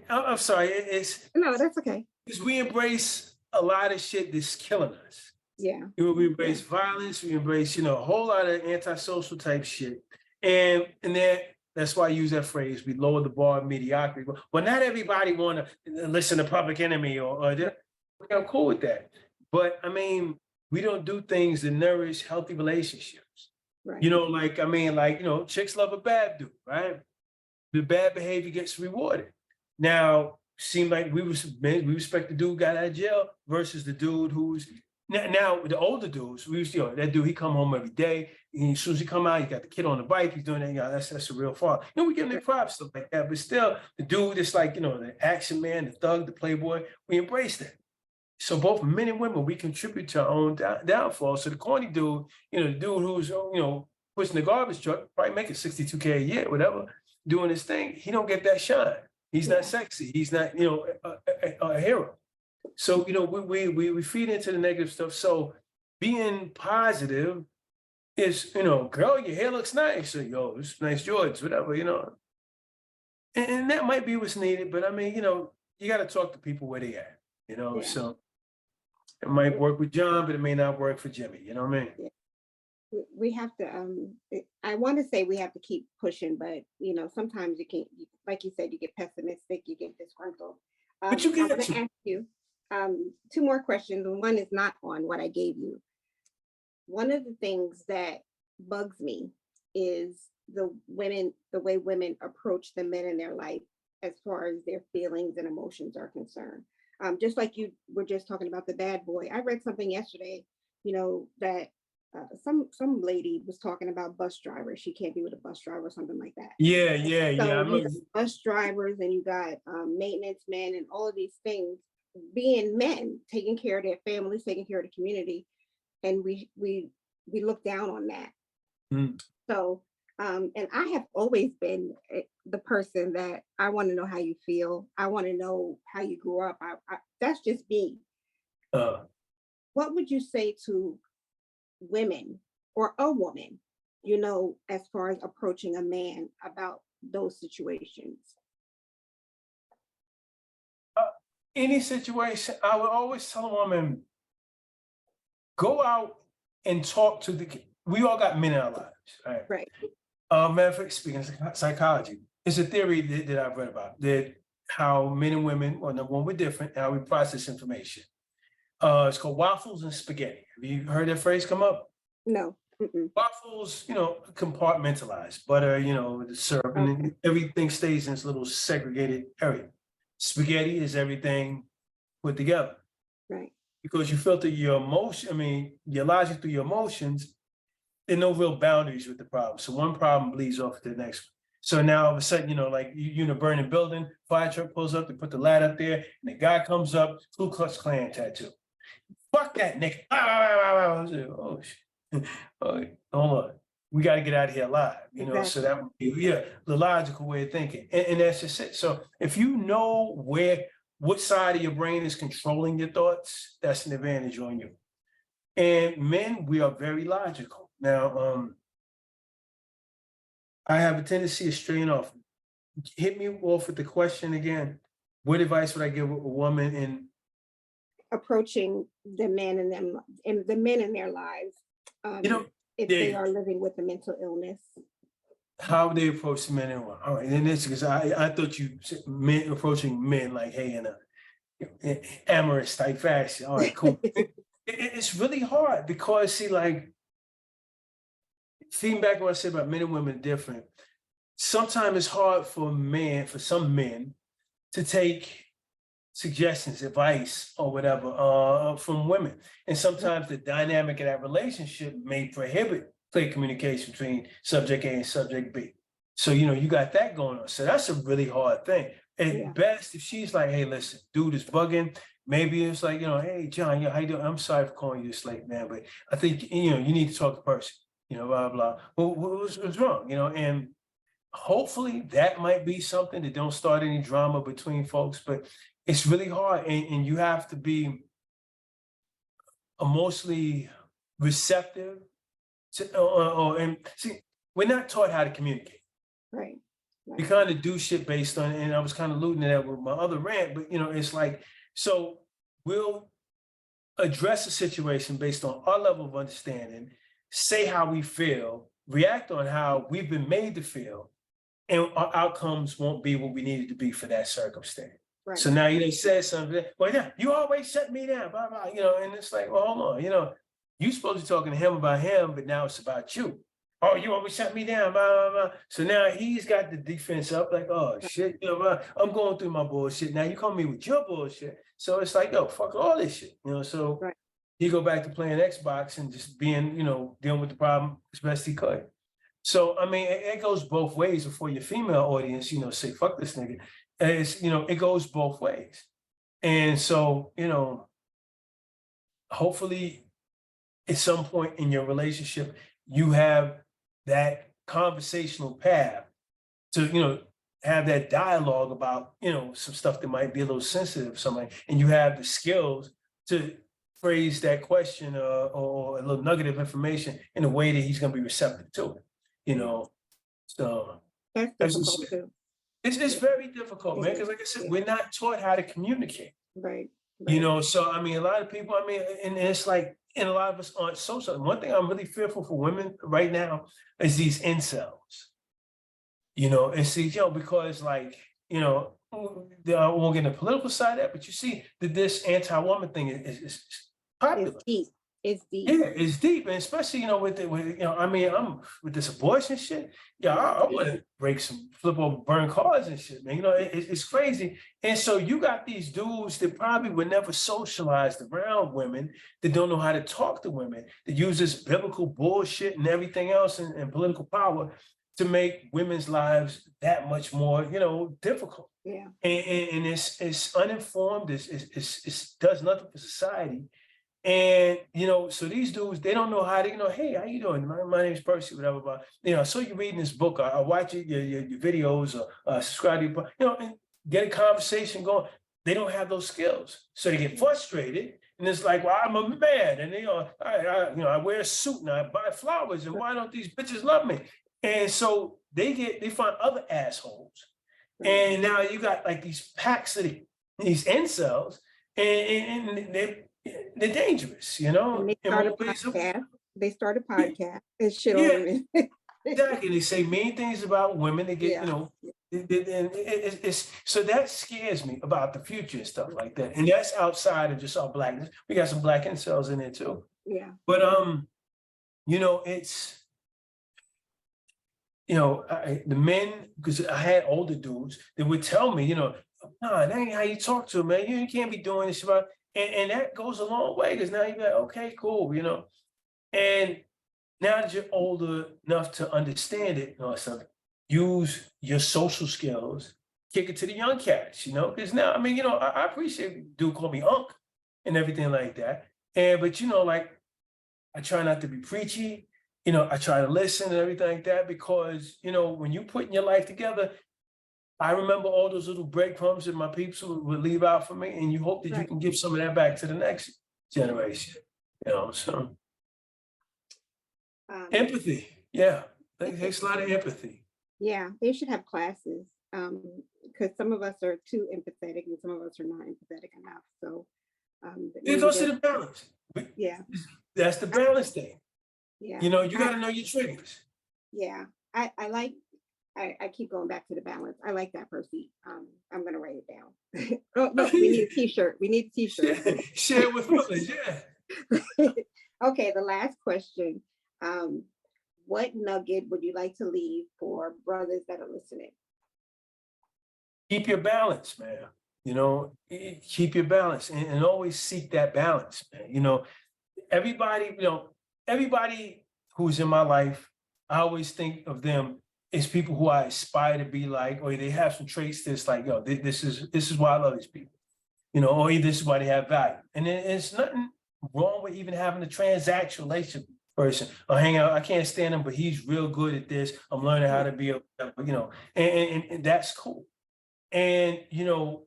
I'm sorry, it's No, that's okay. because we embrace a lot of shit that's killing us. Yeah, We embrace violence, we embrace, a whole lot of antisocial type shit. And that's why I use that phrase, we lower the bar of mediocrity. But not everybody want to listen to Public Enemy I'm cool with that. But I mean, we don't do things that nourish healthy relationships. right. Chicks love a bad dude, right? The bad behavior gets rewarded. Now, seem like we respect the dude who got out of jail versus the dude who's now the older dudes. That dude, he come home every day. And as soon as he come out, he got the kid on the bike. He's doing that. That's a real father. We give him the props, stuff like that. But still, the dude that's like, the action man, the thug, the playboy, we embrace that. So both men and women, we contribute to our own downfall. So the corny dude, the dude who's, pushing the garbage truck, probably making $62K a year, whatever, doing his thing, he don't get that shine. He's not sexy. He's not, a hero. So, we feed into the negative stuff. So being positive is, girl, your hair looks nice. Or, it's nice Jordans, whatever, And that might be what's needed. But I mean, you got to talk to people where they at, So it might work with John, but it may not work for Jimmy. You know what I mean? Yeah. We have to, I want to say we have to keep pushing, but sometimes you can't, like you said, you get pessimistic, you get disgruntled. But you I'm get gonna ask you two more questions, and one is not on what I gave you. One of the things that bugs me is the way women approach the men in their life as far as their feelings and emotions are concerned. Just like you were just talking about the bad boy. I read something yesterday, that some lady was talking about bus drivers. She can't be with a bus driver or something like that. Yeah. So I you got mean, bus drivers, and you got maintenance men, and all of these things being men, taking care of their families, taking care of the community, and we look down on that. Mm. So and I have always been the person that I want to know how you feel. I want to know how you grew up. That's just me. What would you say to women or a woman, as far as approaching a man about those situations? Any situation, I would always tell a woman, go out and talk to we all got men in our lives, right? Right. Matter of fact, speaking of psychology, it's a theory that I've read about, that how men and women, well, number one, we're different, how we process information. It's called waffles and spaghetti. Have you heard that phrase come up? No. Mm-mm. Waffles, compartmentalized, butter, the syrup, and everything stays in this little segregated area. Spaghetti is everything put together. Right. Because you filter your your logic through your emotions, there are no real boundaries with the problem. So one problem bleeds off to the next one. So now all of a sudden, you know, like you in a burning building, fire truck pulls up, they put the ladder up there, and the guy comes up, Ku Klux Klan tattoo. Fuck that nigga. I said, oh shit. Oh, hold on. We got to get out of here alive, you know. So that would be, yeah, the logical way of thinking. And that's just it. So if you know what side of your brain is controlling your thoughts, that's an advantage on you. And men, we are very logical. Now, I have a tendency of straying off. Hit me off with the question again. What advice would I give a woman in approaching the men in them and the men in their lives, you know, if they are living with a mental illness? How they approach the men and women? All right, and this because I thought you said men approaching men like, hey, in a amorous type fashion. All right, cool. It's really hard because see, like, feeding what I said about men and women are different. Sometimes it's hard for some men to take suggestions, advice, or whatever from women. And sometimes the dynamic of that relationship may prohibit clear communication between subject A and subject B. So, you know, you got that going on. So that's a really hard thing. At best, if she's like, hey, listen, dude is bugging, maybe it's like, you know, hey, John, yeah, how you doing? I'm sorry for calling you this late, man, but I think, you know, you need to talk to person, you know, blah, blah. Well, what's wrong, you know? And hopefully that might be something that don't start any drama between folks, but it's really hard. And you have to be emotionally receptive to, and see, we're not taught how to communicate. Right. We kind of do shit based on, and I was kind of alluding to that with my other rant, but you know, it's like, so we'll address a situation based on our level of understanding, say how we feel, react on how we've been made to feel, and our outcomes won't be what we needed to be for that circumstance. Right. So now you said something, well, yeah, you always shut me down, blah, blah, you know, and it's like, well, hold on, you know, you're supposed to be talking to him about him, but now it's about you. Oh, you always shut me down, blah, blah, blah. So now he's got the defense up, like, oh shit, you know, I'm going through my bullshit. Now you come me with your bullshit. So it's like, yo, fuck all this shit, you know. So he go back to playing Xbox and just being, you know, dealing with the problem as best he could. So I mean, it goes both ways. Before your female audience, you know, say fuck this nigga. It's, you know, it goes both ways. And so, you know, hopefully at some point in your relationship, you have that conversational path to, you know, have that dialogue about, you know, some stuff that might be a little sensitive, something, and you have the skills to phrase that question or a little nugget of information in a way that he's going to be receptive to it, you know. So that's difficult too. It's very difficult, man, because like I said, we're not taught how to communicate. Right. You know, so I mean, a lot of people, I mean, and it's like, and a lot of us aren't social. One thing I'm really fearful for women right now is these incels. You know, and see, you know, because like, you know, I won't get in the political side of that, but you see that this anti-woman thing is popular. It's deep. It's deep. Yeah, it's deep, and especially, you know, with you know, I mean, I'm with this abortion shit. Yeah, I want to break some, flip over, burn cars and shit, man. You know, it's crazy. And so you got these dudes that probably were never socialized around women, that don't know how to talk to women, that use this biblical bullshit and everything else and political power to make women's lives that much more, you know, difficult. Yeah. And it's uninformed. It does nothing for society. And, you know, so these dudes, they don't know how to, you know, hey, how you doing? My name is Percy, whatever, but, you know, I saw you reading this book. I watch your videos or subscribe to your, you know, and get a conversation going. They don't have those skills. So they get frustrated. And it's like, well, I'm a man. And, you know, I wear a suit and I buy flowers. And why don't these bitches love me? And so they find other assholes. And now you got like these packs of these incels, and they're dangerous, you know. And they start a podcast and shit on women. Exactly. They say mean things about women. They get, you know, and it's so that scares me about the future and stuff like that. And that's outside of just our blackness. We got some black incels in there too. Yeah. But you know, it's, you know, the men, because I had older dudes that would tell me, you know, nah, that ain't how you talk to them, man. You can't be doing this about. And that goes a long way, because now you're like, okay, cool, you know. And now that you're older enough to understand it, you know, something, use your social skills, kick it to the young cats, because now, I mean, I appreciate dude call me Unc and everything like that. But like, I try not to be preachy, I try to listen and everything like that, because, when you putting your life together, I remember all those little breadcrumbs that my peeps would leave out for me, and you hope that you Right. can give some of that back to the next generation, so empathy, yeah, it takes a lot of empathy. Yeah, they should have classes, because some of us are too empathetic and some of us are not empathetic enough. So, It maybe goes to there's- the balance. yeah, That's the balance thing. yeah, You got to know your triggers. yeah. I like. I keep going back to the balance. I like that, Percy. I'm gonna write it down. Oh no, we need a T-shirt. We need a T-shirt. Share with others, yeah. Okay, the last question. What nugget would you like to leave for brothers that are listening? Keep your balance, man. Keep your balance and always seek that balance, man. Everybody, everybody who's in my life, I always think of them as people who I aspire to be like, or they have some traits that's like, yo, this is why I love these people, or this is why they have value. And it's nothing wrong with even having a transactional relationship person or hang out. I can't stand him, but he's real good at this. I'm learning how to be, and that's cool. And, you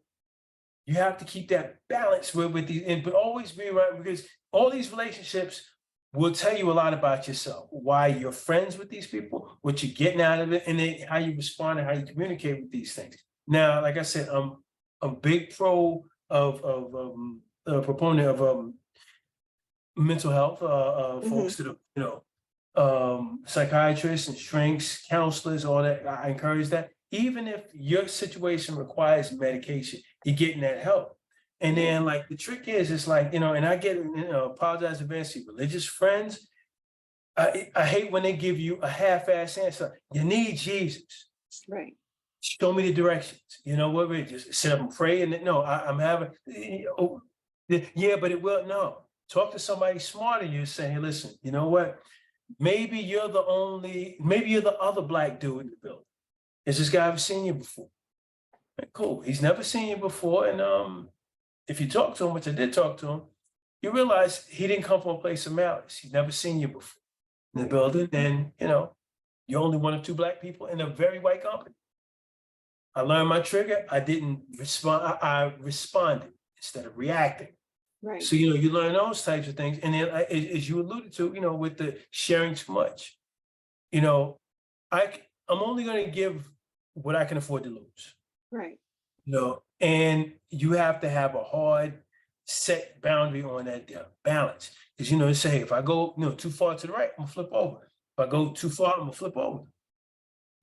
have to keep that balance with these, but always be around, because all these relationships will tell you a lot about yourself, why you're friends with these people, what you're getting out of it, and then how you respond and how you communicate with these things. Now, like I said, I'm a big proponent of mental health, folks that are, psychiatrists and strengths counselors, all that. I encourage that. Even if your situation requires medication, you're getting that help. And then, like, the trick is, it's like, and I get, apologize advance, religious friends. I hate when they give you a half-ass answer. You need Jesus. Right. Show me the directions. You know what? We just sit up and pray. And no, I'm having, yeah, but it will. No, talk to somebody smarter than you, saying, hey, listen, you know what? Maybe you're the other Black dude in the building. Has this guy ever seen you before? Cool. He's never seen you before. And if you talk to him, which I did talk to him, you realize he didn't come from a place of malice. He's never seen you before in the building. And, you're only one of two Black people in a very white company. I learned my trigger. I didn't respond. I responded instead of reacting. Right. So, you learn those types of things. And then, as you alluded to, with the sharing too much, I'm only going to give what I can afford to lose. Right. And you have to have a hard set boundary on that balance. Because, they say, if I go, too far to the right, I'm gonna flip over. If I go too far, I'm gonna flip over.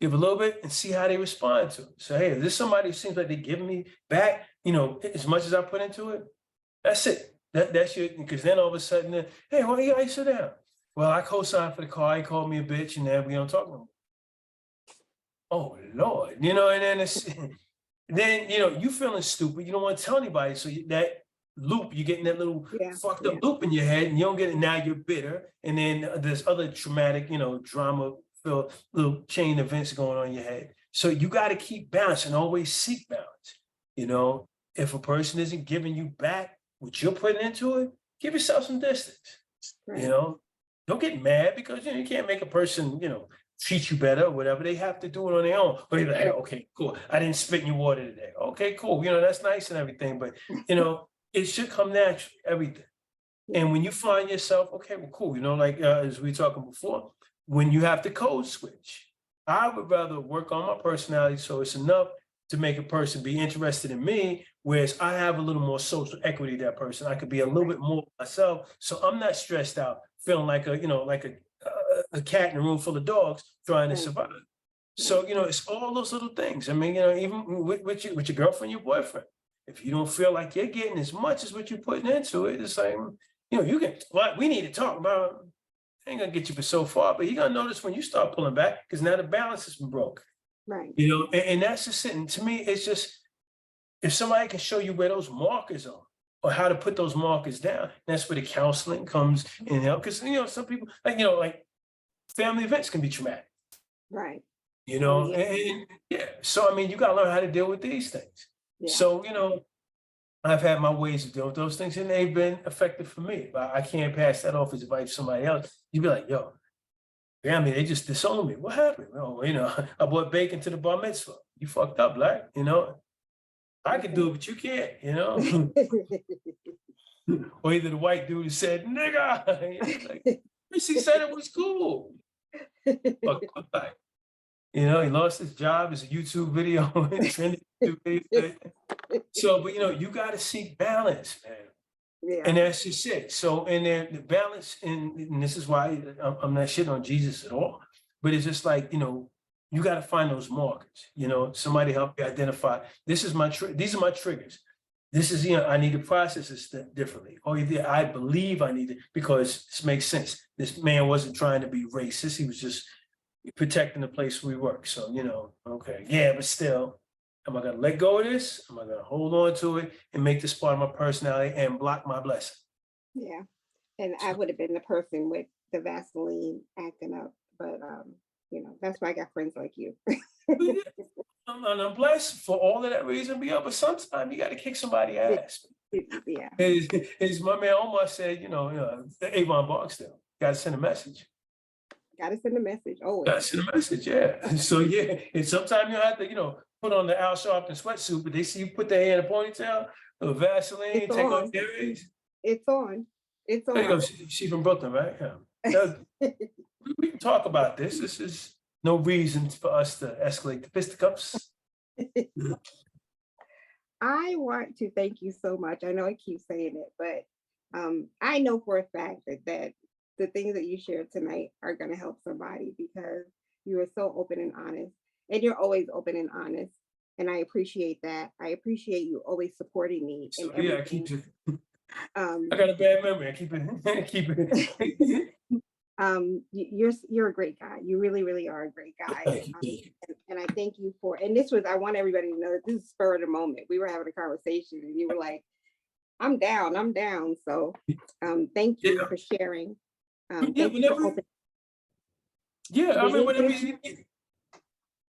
Give a little bit and see how they respond to it. So, hey, if this somebody who seems like they're giving me back, as much as I put into it, that's it. That's your, because then all of a sudden, hey, why you sit down? Well, I co-signed for the car. He called me a bitch, and then we don't talk no more. Oh Lord, and then it's then you feeling stupid. You don't want to tell anybody. So that loop, you're getting that little fucked up loop in your head, and you don't get it. Now you're bitter, and then there's other traumatic, drama filled little chain events going on in your head. So you got to keep balance and always seek balance. If a person isn't giving you back what you're putting into it, give yourself some distance. Right. Don't get mad because you can't make a person, treat you better or whatever. They have to do it on their own. But you're like, hey, okay, cool. I didn't spit in your water today. Okay, cool. That's nice and everything. But, it should come naturally, everything. And when you find yourself, okay, well, cool. Like as we were talking before, when you have to code switch, I would rather work on my personality so it's enough to make a person be interested in me, whereas I have a little more social equity to that person. I could be a little bit more myself. So I'm not stressed out, feeling like a cat in a room full of dogs trying to survive. So, it's all those little things. I mean, even with your girlfriend, your boyfriend, if you don't feel like you're getting as much as what you're putting into it, it's like, we need to talk about, I ain't gonna get you for so far, but you're gonna notice when you start pulling back, because now the balance has been broke. Right. And that's just it. And to me, it's just, if somebody can show you where those markers are, or how to put those markers down, that's where the counseling comes in help. Because, some people, like family events can be traumatic. Right. you know, yeah. and yeah. So, I mean, you gotta learn how to deal with these things. Yeah. So, I've had my ways of dealing with those things and they've been effective for me. But I can't pass that off as advice to somebody else. You'd be like, yo, yeah, I mean, they just disowned me. What happened? Oh, I bought bacon to the bar mitzvah. You fucked up, Black, I can do it, but you can't, Or either the white dude said, nigga, like, he said it was cool. Fucked up, like, he lost his job as a YouTube video, trending YouTube video. So, but you got to seek balance, man. Yeah. And that's just it. So, and then the balance, and this is why I'm not shitting on Jesus at all, but it's just like, you got to find those markers, somebody help you identify, these are my triggers. This is, I need to process this differently. Or either I believe I need it because this makes sense. This man wasn't trying to be racist. He was just protecting the place we work. So, okay. Yeah, but still, am I going to let go of this? Am I going to hold on to it and make this part of my personality and block my blessing? Yeah. And I would have been the person with the Vaseline acting up, but that's why I got friends like you. I'm blessed for all of that reason, but sometimes you got to kick somebody's ass. Yeah. As my man Omar said, Avon Barksdale, got to send a message. Got to send a message. Oh, Got to send a message, yeah. So yeah, and sometimes you have to, put on the Al Sharpton sweatsuit, but they see you put their hair in a ponytail, a Vaseline, take off your earrings. It's on. It's on. There you go. She from Brooklyn, right? Yeah. We can talk about this. This is no reason for us to escalate the fisticuffs. I want to thank you so much. I know I keep saying it, but I know for a fact that the things that you shared tonight are going to help somebody because you are so open and honest, and you're always open and honest. And I appreciate that. I appreciate you always supporting me. So, in yeah, I keep it. I got a bad memory. I keep it. You're a great guy. You really, really are a great guy. Thank you. And I thank you for, and I want everybody to know that this is spur of the moment. We were having a conversation and you were like, I'm down. So thank you for sharing. Whenever you need.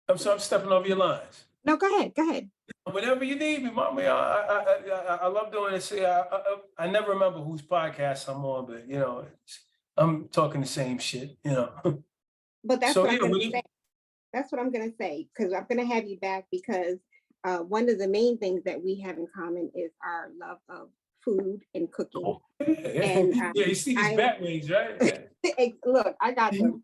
I'm sorry, I'm stepping over your lines. No, go ahead. Whenever you need me, mommy, I love doing this. I never remember whose podcast I'm on, but I'm talking the same shit, But that's so, what I'm going to say. That's what I'm going to say, because I'm going to have you back because one of the main things that we have in common is our love of food and cooking. Oh, and you see these bat wings, right? Look, I got them.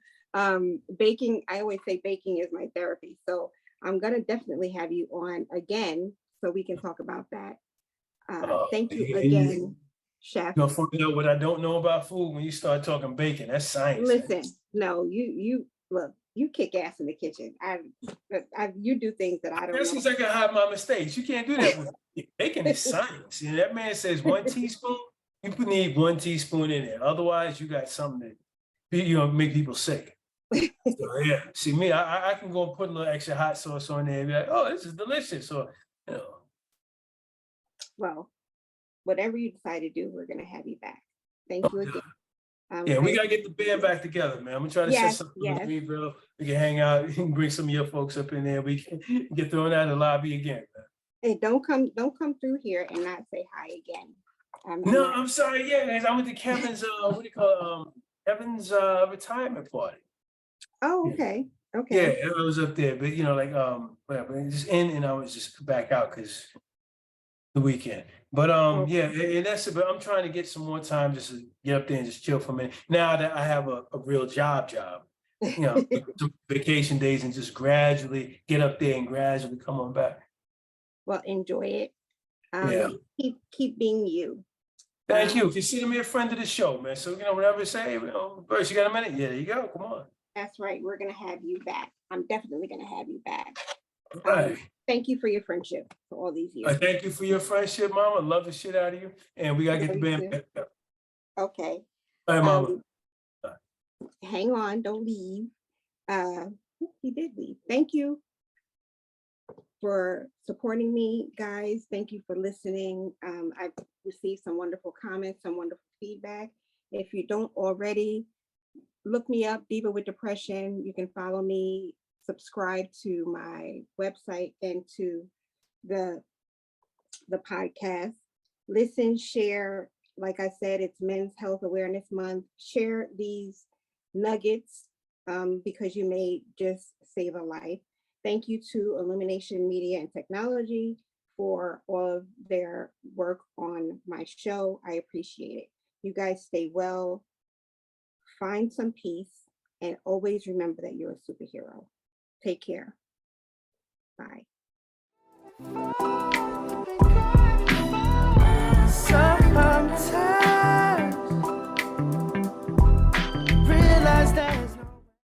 Baking, I always say baking is my therapy. So I'm going to definitely have you on again so we can talk about that. Thank you again, Chef. You'll find out what I don't know about food when you start talking bacon. That's science. Listen, no, you look, you kick ass in the kitchen. You do things that I don't know. That's because I can hide my mistakes. You can't do that with bacon is science. That man says 1 teaspoon, you need 1 teaspoon in there. Otherwise, you got something that make people sick. So, yeah, see me, I can go and put a little extra hot sauce on there and be like, oh, this is delicious. Or Well, whatever you decide to do, we're gonna have you back. Thank you again. Yeah, we gotta get the band back together, man. I'm gonna try to set something with me, bro. We can hang out. You can bring some of your folks up in there. We can get thrown out of the lobby again, man. Hey, don't come through here and not say hi again. No, I'm sorry. Yeah, guys, I went to Kevin's Kevin's retirement party. Oh, okay. Okay. Yeah, I was up there, but whatever, just in and I was just back out because the weekend. But yeah, and that's it. But I'm trying to get some more time just to get up there and just chill for a minute. Now that I have a real job, some vacation days and just gradually get up there and gradually come on back. Well, enjoy it. Yeah. Keep being you. Thank you. Consider me a friend of the show, man. So whatever you say, Bruce, you got a minute? Yeah, there you go. Come on. That's right. We're gonna have you back. I'm definitely gonna have you back. All right. Thank you for your friendship for all these years. Thank you for your friendship, Mama. Love the shit out of you. And we gotta get the band back up. Okay. All right, Mama. Hang on, don't leave. He did leave. Thank you for supporting me, guys. Thank you for listening. I've received some wonderful comments, some wonderful feedback. If you don't already, look me up, Diva with Depression. You can follow me, subscribe to my website and to the podcast. Listen, share. Like I said, it's Men's Health Awareness Month. Share these nuggets because you may just save a life. Thank you to Illumination Media and Technology for all of their work on my show. I appreciate it. You guys stay well, find some peace, and always remember that you're a superhero. Take care. Bye.